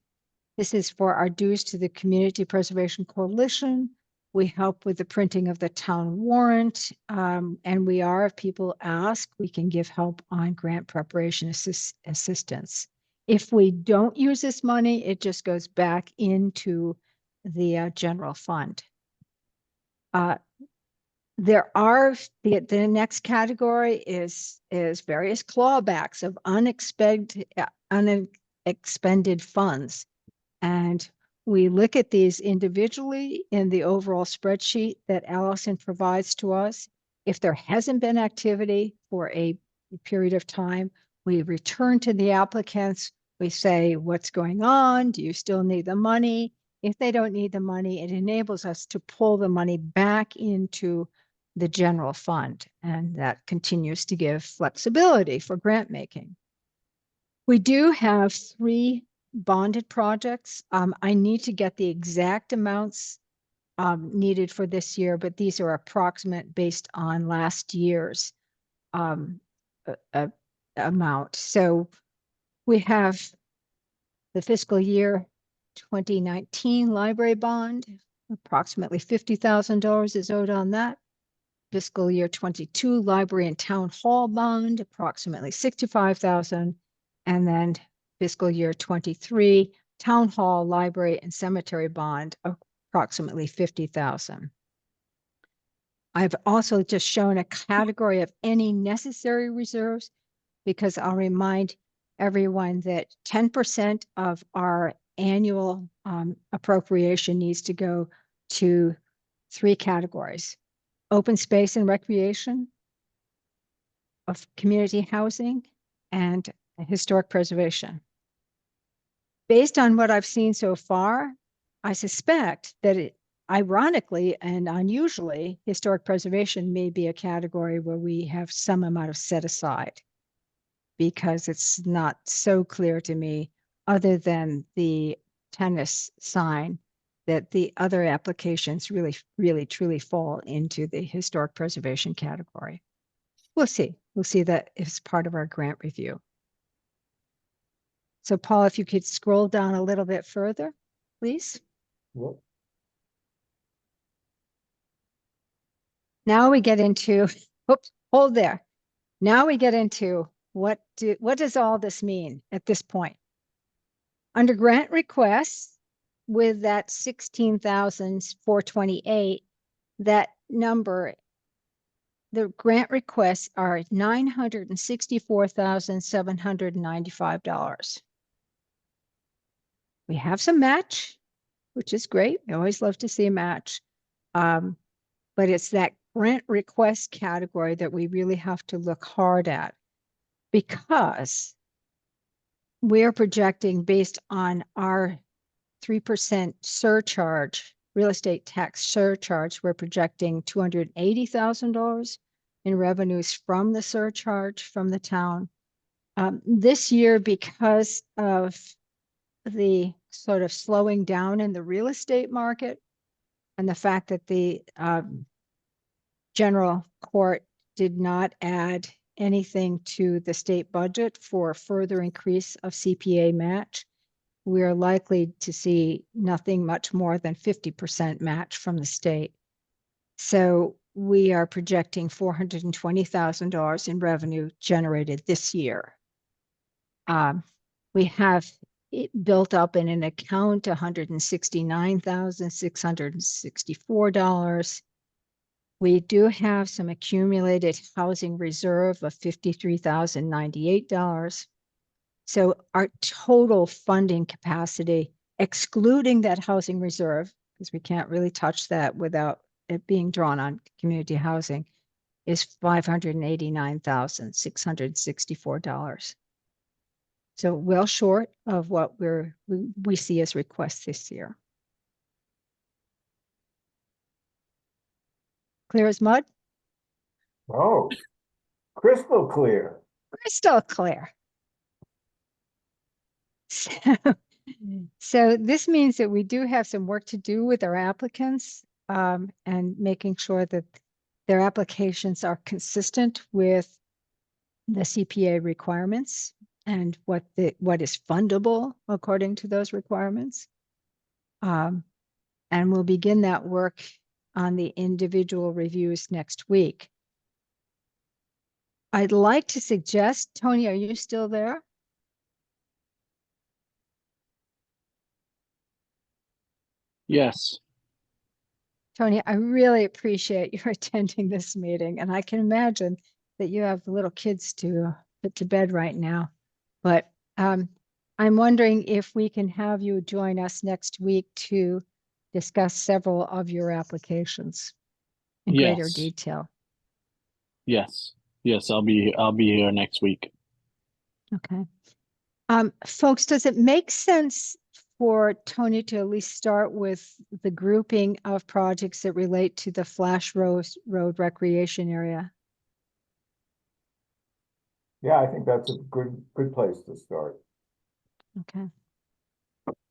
This is for our dues to the Community Preservation Coalition. We help with the printing of the town warrant, and we are, if people ask, we can give help on grant preparation assistance. If we don't use this money, it just goes back into the general fund. There are the next category is various clawbacks of unexpended funds. And we look at these individually in the overall spreadsheet that Allison provides to us. If there hasn't been activity for a period of time, we return to the applicants. We say, what's going on? Do you still need the money? If they don't need the money, it enables us to pull the money back into the general fund. And that continues to give flexibility for grant making. We do have 3 bonded projects. I need to get the exact amounts needed for this year, but these are approximate based on last year's amount. So we have the fiscal year 2019 library bond, approximately $50,000 is owed on that. Fiscal year 22 library and town hall bond, approximately $65,000. And then fiscal year 23 town hall, library, and cemetery bond, approximately $50,000. I've also just shown a category of any necessary reserves because I'll remind everyone that 10% of our annual appropriation needs to go to 3 categories: open space and recreation, of community housing, and historic preservation. Based on what I've seen so far, I suspect that ironically and unusually, historic preservation may be a category where we have some amount of set aside, because it's not so clear to me, other than the tennis sign, that the other applications really truly fall into the historic preservation category. We'll see. We'll see that as part of our grant review. So Paul, if you could scroll down a little bit further, please. Yep. Now we get into, oops, hold there. Now we get into what does all this mean at this point? Under grant requests, with that 16,428, that number, the grant requests are $964,795. We have some match, which is great. We always love to see a match. But it's that grant request category that we really have to look hard at, because we're projecting, based on our 3% surcharge, real estate tax surcharge, we're projecting $280,000 in revenues from the surcharge from the town. This year, because of the sort of slowing down in the real estate market and the fact that the general court did not add anything to the state budget for further increase of CPA match, we are likely to see nothing much more than 50% match from the state. So we are projecting $420,000 in revenue generated this year. We have it built up in an account $169,664. We do have some accumulated housing reserve of $53,098. So our total funding capacity, excluding that housing reserve, because we can't really touch that without it being drawn on community housing, is $589,664. So well short of what we see as requests this year. Clear as mud? Oh, crystal clear. Crystal clear. So this means that we do have some work to do with our applicants, and making sure that their applications are consistent with the CPA requirements. and what is fundable according to those requirements. And we'll begin that work on the individual reviews next week. I'd like to suggest, Tony, are you still there? Yes. Tony, I really appreciate your attending this meeting, and I can imagine that you have little kids to put to bed right now. But I'm wondering if we can have you join us next week to discuss several of your applications in greater Yes. detail. Yes. Yes. I'll be here next week. Okay. Folks, does it make sense for Tony to at least start with the grouping of projects that relate to the Flash Road recreation area? Yeah, I think that's a good place to start. Okay.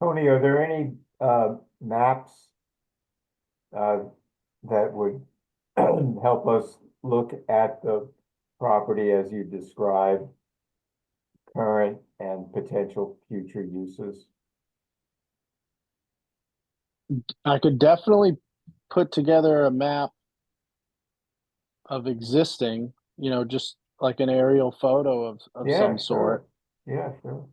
Tony, are there any maps that would help us look at the property as you described, current and potential future uses? I could definitely put together a map of existing, just like an aerial photo of Yeah, some sort. sure. Yeah, sure.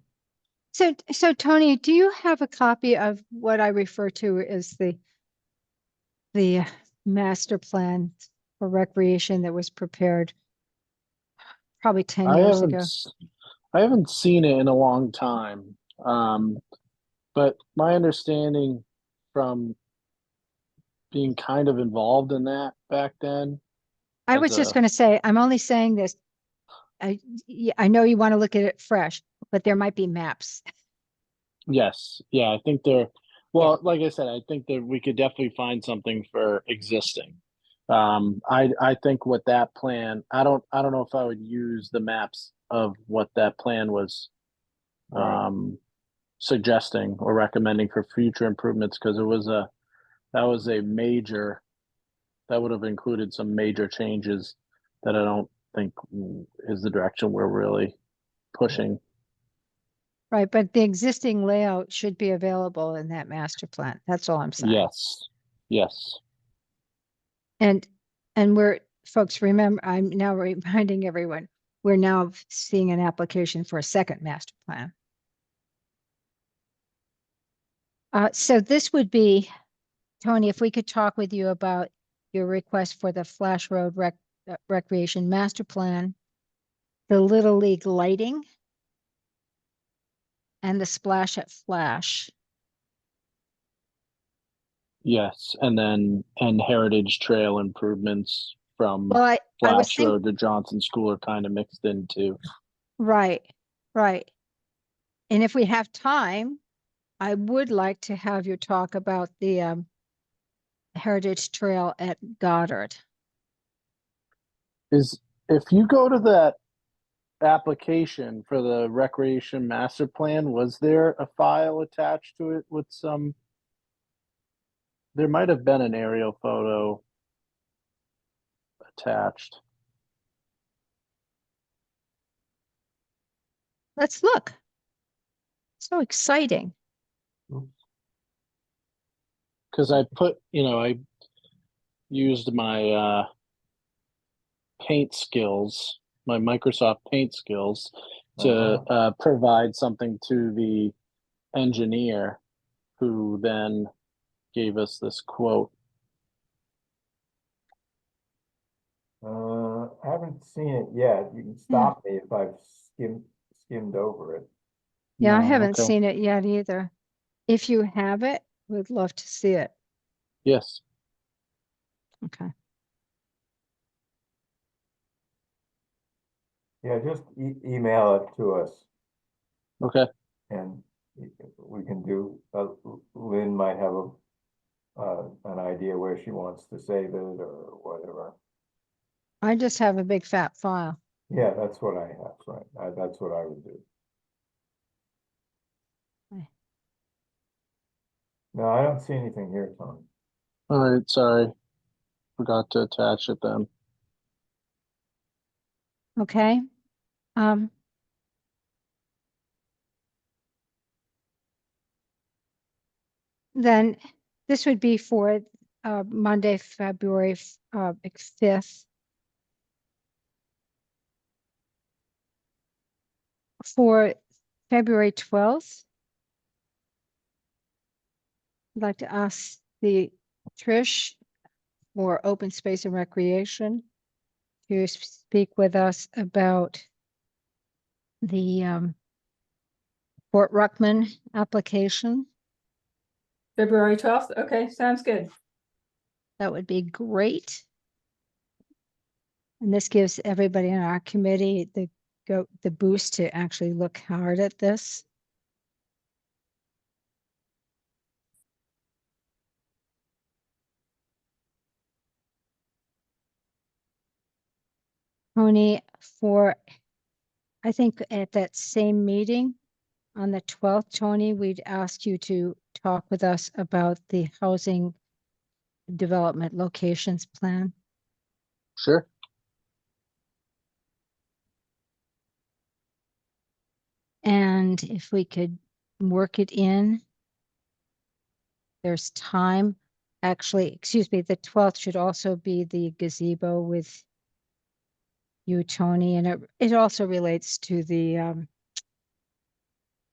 So Tony, do you have a copy of what I refer to as the master plan for recreation that was prepared probably 10 I years haven't ago? s- I haven't seen it in a long time. But my understanding from being kind of involved in that back then I as was just a going to say, I'm only saying this. I know you want to look at it fresh, but there might be maps. yes, yeah, I think well, like I said, I think that we could definitely find something for existing. I think with that plan, I don't know if I would use the maps of what that plan was Right. suggesting or recommending for future improvements because that was a major that would have included some major changes that I don't think is the direction we're really pushing. Right, but the existing layout should be available in that master plan. That's all I'm saying. Yes, yes, And folks, remember, I'm now reminding everyone, we're now seeing an application for a second master plan. So this would be, Tony, if we could talk with you about your request for the Flash Road Recreation Master Plan, the Little League lighting, and the splash at Flash. yes, and Heritage Trail improvements from Well, I was Flash thinking, Road to Johnson School are kind of mixed into. right. And if we have time, I would like to have you talk about the Heritage Trail at Goddard. Is if you go to that application for the recreation master plan, was there a file attached to it with some? There might have been an aerial photo attached. Let's look. So exciting. Because I I used my paint skills, my Microsoft Paint skills, to provide something to the engineer, who then gave us this quote. I haven't seen it yet. You can stop me if I've skimmed over it. Yeah, I No, haven't okay. seen it yet either. If you have it, we'd love to see it. Yes. Okay. Yeah, just email it to us Okay. and we can do, Lynn might have an idea where she wants to save it or whatever. I just have a big fat file. Yeah, that's what I have, right? That's what I would do. Okay. No, I don't see anything here, Tony. All right. Sorry. Forgot to attach it then. Okay. then this would be for Monday, February 5th. For February 12th, I'd like to ask the Trish for Open Space and Recreation to speak with us about the Fort Ruckman application. February 12th. Okay, sounds good. That would be great. And this gives everybody in our committee the boost to actually look hard at this. Tony, I think at that same meeting on the 12th, Tony, we'd ask you to talk with us about the housing development locations plan. Sure. And if we could work it in, there's time. Actually, excuse me, the 12th should also be the gazebo with you, Tony, and it also relates to the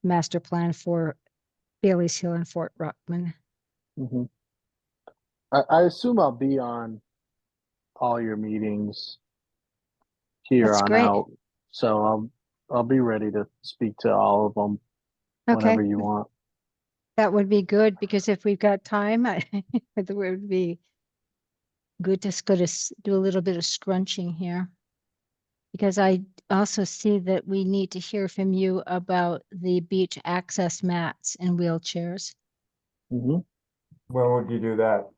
master plan for Bailey's Hill and Fort Ruckman. Hmm. I assume I'll be on all your meetings here That's on great. out, so I'll be ready to speak to all of them Okay, whenever you want. that would be good because if we've got time, it would be good to do a little bit of scrunching here. Because I also see that we need to hear from you about the beach access mats and wheelchairs. Hmm. When would you do that?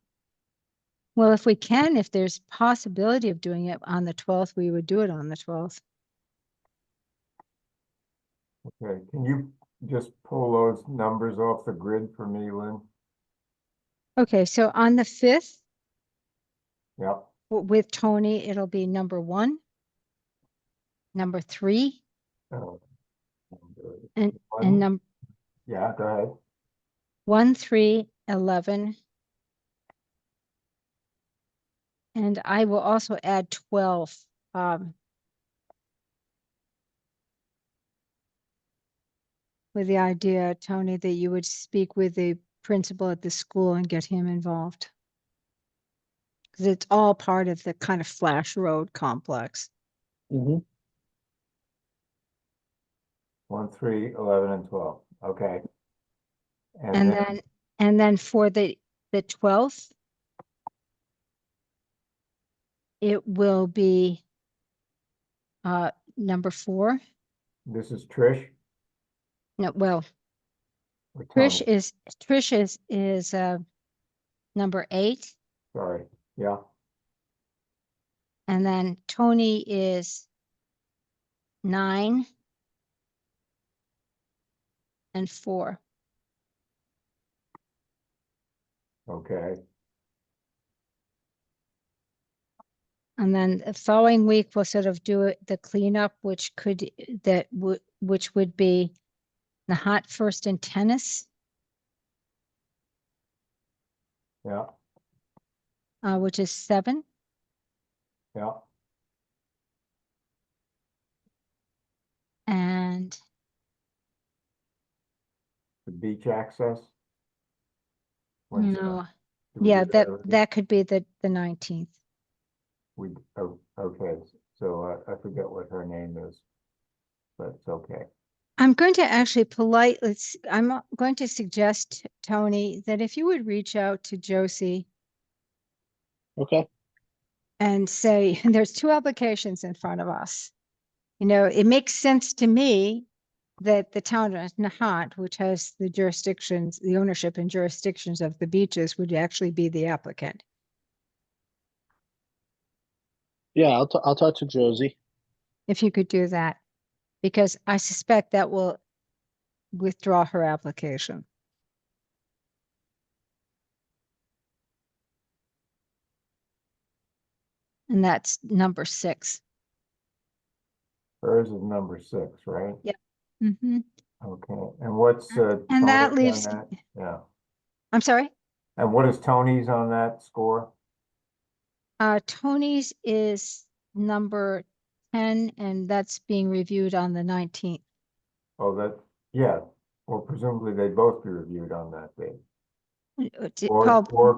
Well, if we can, if there's possibility of doing it on the 12th, we would do it on the 12th. Okay, can you just pull those numbers off the grid for me, Lynn? Okay, so on the 5th, Yep. with Tony, it'll be number 1, number 3, Oh, and one- number Yeah, go ahead. 1, 3, 11. And I will also add 12. With the idea, Tony, that you would speak with the principal at the school and get him involved. Because it's all part of the kind of Flash Road complex. Hmm. 1, 3, 11, and 12. Okay. And then for the 12th, it will be number 4. This is Trish No, well, or Trish Tony? is number 8, Sorry. Yeah. and then Tony is 9 and 4. Okay. And then the following week, we'll sort of do the cleanup, which would be Nahant first and tennis, Yeah. which is 7. Yeah. And The beach access. When's that? no, Did we yeah, do that already? could be the 19th. Oh, okay. So I forget what her name is, but it's okay. I'm going to suggest, Tony, that if you would reach out to Josie Okay. and say, there's 2 applications in front of us. You know, it makes sense to me that the town of Nahant, which has the ownership and jurisdictions of the beaches, would actually be the applicant. Yeah, I'll talk to Josie. If you could do that, because I suspect that will withdraw her application. And that's number 6. Hers is number 6, right? Yep. Mm-hmm. Okay. And what's And that Tony's on leaves, that? Yeah. I'm sorry? And what is Tony's on that score? Tony's is number 10, and that's being reviewed on the 19th. Oh, that, yeah, well, presumably they'd both be reviewed on that day. Or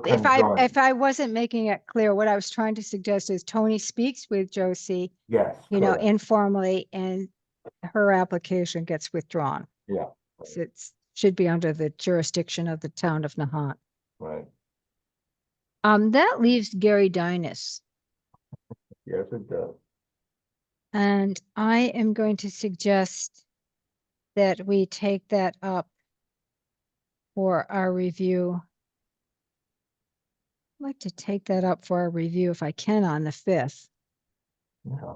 If conjoined. I wasn't making it clear, what I was trying to suggest is Tony speaks with Josie, Yes, you know, correct. informally, and her application gets withdrawn. Yeah, So it's should be under the jurisdiction of the town of Nahant. right. That leaves Gary Dinas, Yes, it does. and I am going to suggest that we take that up for our review. I'd like to take that up for our review if I can on the 5th. Yeah.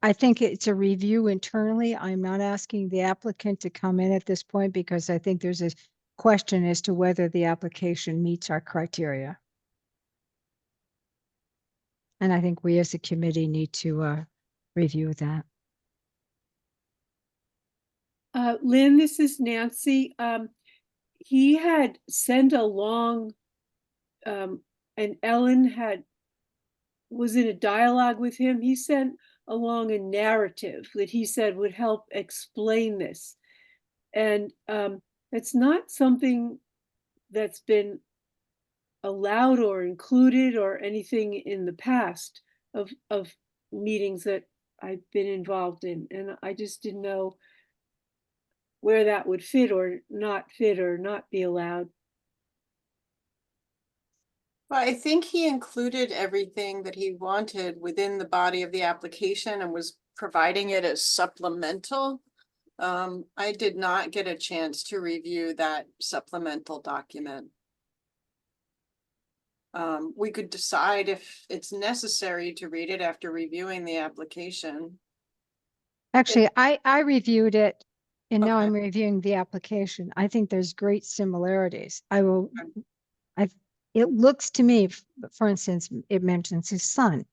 I think it's a review internally. I'm not asking the applicant to come in at this point because I think there's a question as to whether the application meets our criteria. And I think we as a committee need to review that. Lynn, this is Nancy. He had sent along, and Ellen was in a dialogue with him. He sent along a narrative that he said would help explain this. And it's not something that's been allowed or included or anything in the past of meetings that I've been involved in. And I just didn't know where that would fit or not be allowed. Well, I think he included everything that he wanted within the body of the application and was providing it as supplemental. I did not get a chance to review that supplemental document. We could decide if it's necessary to read it after reviewing the application. Actually, I reviewed it and now Okay. I'm reviewing the application. I think there's great similarities. It looks to me, for instance, it mentions his son.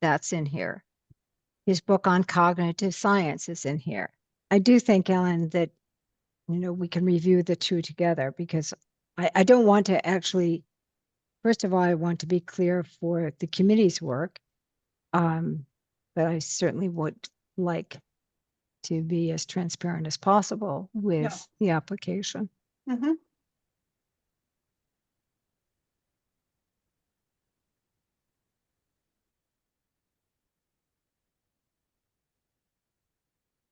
That's in here. His book on cognitive science is in here. I do think, Ellen, that, you know, we can review the two together because I don't want to actually, first of all, I want to be clear for the committee's work. But I certainly would like to be as transparent as possible with the application. Mm-hmm.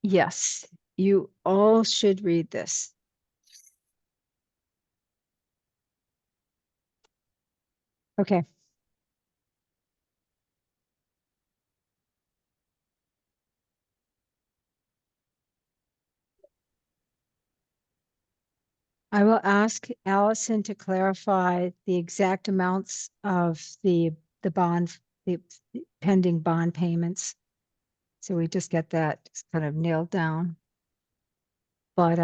Yes, you all should read this. Okay. I will ask Allison to clarify the exact amounts of the bond, the pending bond payments. So we just get that kind of nailed down. But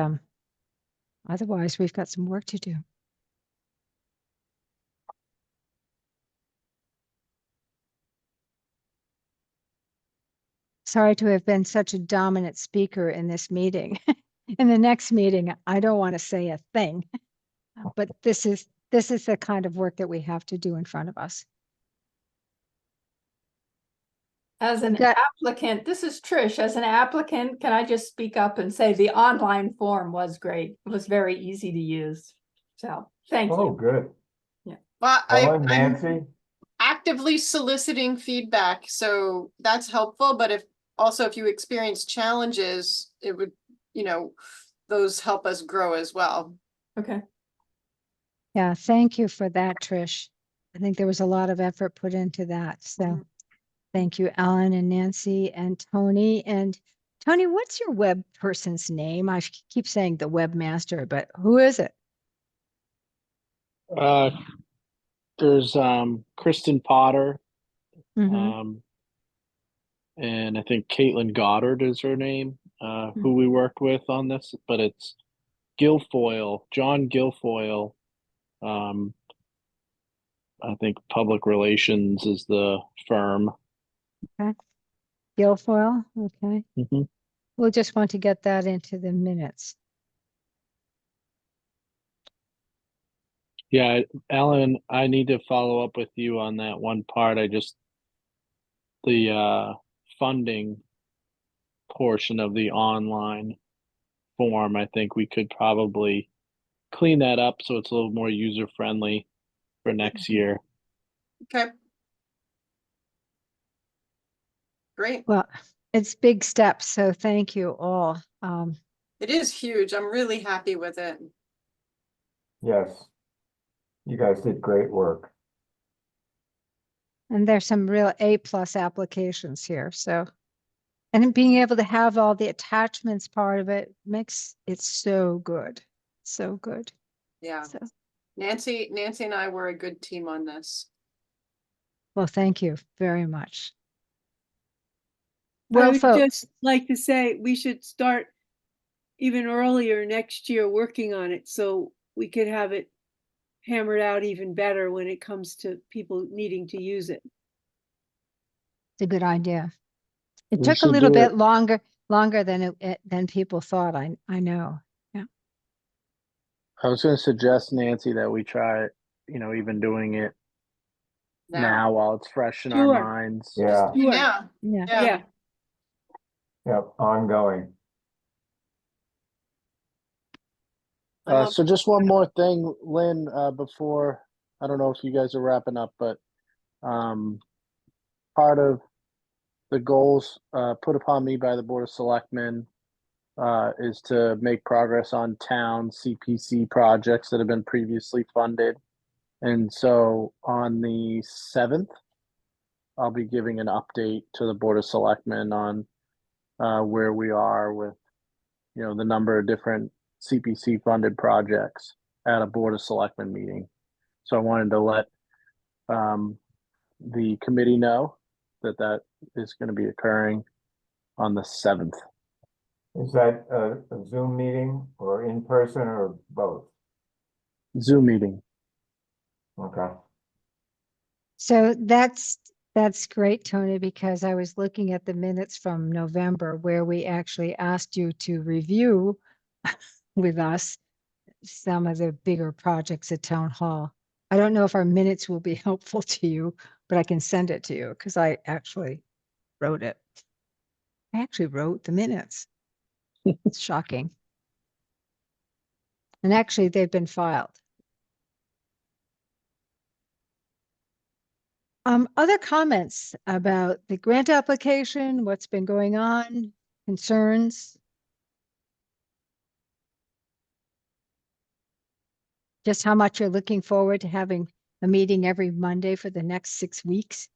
otherwise, we've got some work to do. Sorry to have been such a dominant speaker in this meeting. In the next meeting, I don't want to say a thing, but this is the kind of work that we have to do in front of us. As an Got- applicant, this is Trish. As an applicant, can I just speak up and say the online form was great. It was very easy to use. So thank Oh, you. good. Well, Ellen, I'm Nancy? actively soliciting feedback, so that's helpful. But if you experience challenges, it would, those help us grow as well. Okay. Yeah, thank you for that, Trish. I think there was a lot of effort put into that. So Mhm. thank you, Ellen and Nancy and Tony. And Tony, what's your web person's name? I keep saying the webmaster, but who is it? There's Kristen Potter, Mhm. and I think Caitlin Goddard is her name, who we worked with on this, but it's Guilfoyle, John Guilfoyle. I think Public Relations is the firm. Guilfoyle, okay. Mhm. We'll just want to get that into the minutes. Yeah, Ellen, I need to follow up with you on that one part. The funding portion of the online form, I think we could probably clean that up so it's a little more user friendly for next year. Okay. Great. Well, it's big steps, so thank you all. It is huge. I'm really happy with it. Yes. You guys did great work. And there's some real A+ applications here, so. And being able to have all the attachments part of it makes it so good, so good. Yeah. So, Nancy and I were a good team on this. well, thank you very much. I Well, would folks, just like to say we should start even earlier next year working on it so we could have it hammered out even better when it comes to people needing to use it. it's a good idea. It We took a should little do bit it. longer than people thought. I know. Yeah. I was going to suggest, Nancy, that we try, even doing it now while it's fresh in our Sure. minds. Yeah, Sure. Yeah. Yeah. Yeah. yep, ongoing. I love So just one more thing, Lynn, before, I don't know if you guys are wrapping up, but part of the goals put upon me by the Board of Selectmen is to make progress on town CPC projects that have been previously funded. And so on the 7th, I'll be giving an update to the Board of Selectmen on where we are with, the number of different CPC funded projects at a Board of Selectmen meeting. So I wanted to let the committee know that is going to be occurring on the 7th. Is that a Zoom meeting or in person or both? Zoom meeting. Okay. So that's great, Tony, because I was looking at the minutes from November where we actually asked you to review with us some of the bigger projects at Town Hall. I don't know if our minutes will be helpful to you, but I can send it to you because I actually wrote it. I actually wrote the minutes. It's shocking. And actually, they've been filed. Other comments about the grant application, what's been going on, concerns? Just how much you're looking forward to having a meeting every Monday for the next 6 weeks?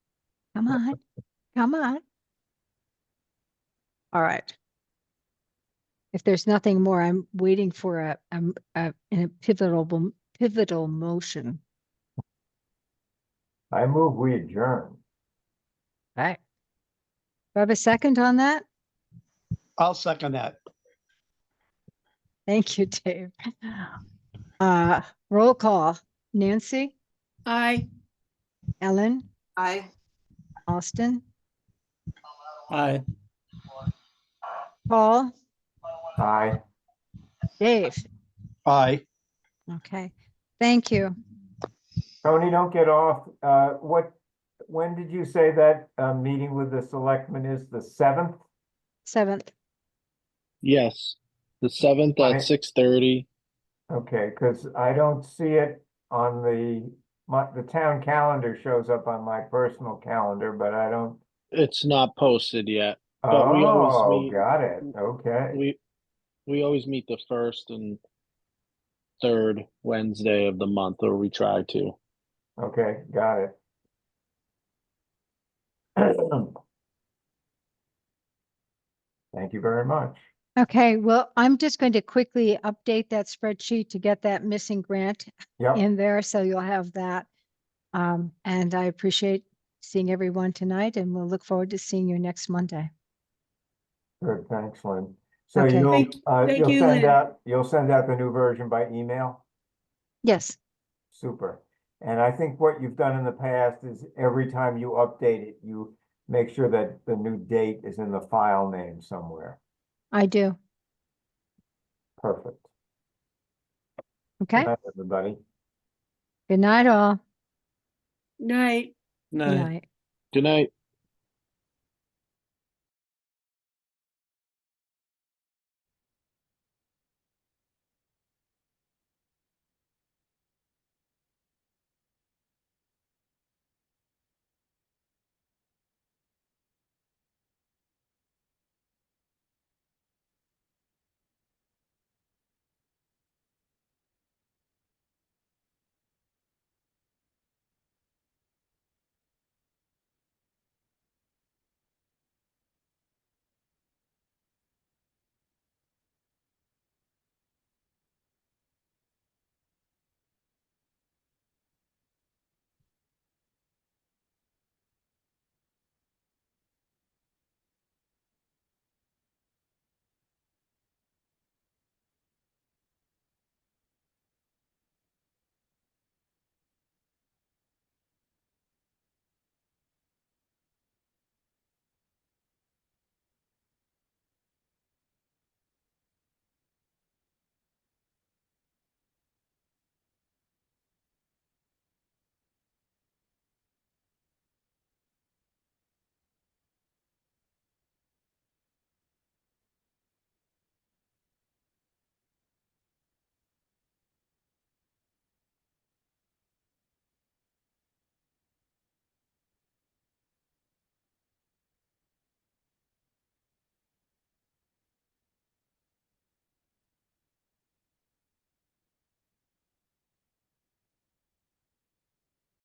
Come on, come on. All right. If there's nothing more, I'm waiting for a pivotal motion. I move we adjourn. Right. Do I have a second on that? I'll second that. Thank you, Dave. Roll call. Nancy, I Ellen, I Austin, Aye. Paul, Aye. Dave. Aye. Okay. Thank you. Tony, don't get off. When did you say that meeting with the selectmen is the 7th? 7th. Yes, the 7th On at it. 6:30. Okay, because I don't see it on the town calendar shows up on my personal calendar, but I don't. It's not posted yet, but we always Oh, meet. got it. Okay. We always meet the first and third Wednesday of the month, or we try to. Okay, got it. Thank you very much. Okay, well, I'm just going to quickly update that spreadsheet to get that missing grant Yep, in there, so you'll have that. And I appreciate seeing everyone tonight, and we'll look forward to seeing you next Monday. good, thanks, Lynn. So Okay. Thank you'll you, send Lynn. out the new version by email? Yes, Super. And I think what you've done in the past is every time you update it, you make sure that the new date is in the file name somewhere. I do. Perfect. Okay. Good night, everybody. Good night, all. Night. Good Night. night. Good night.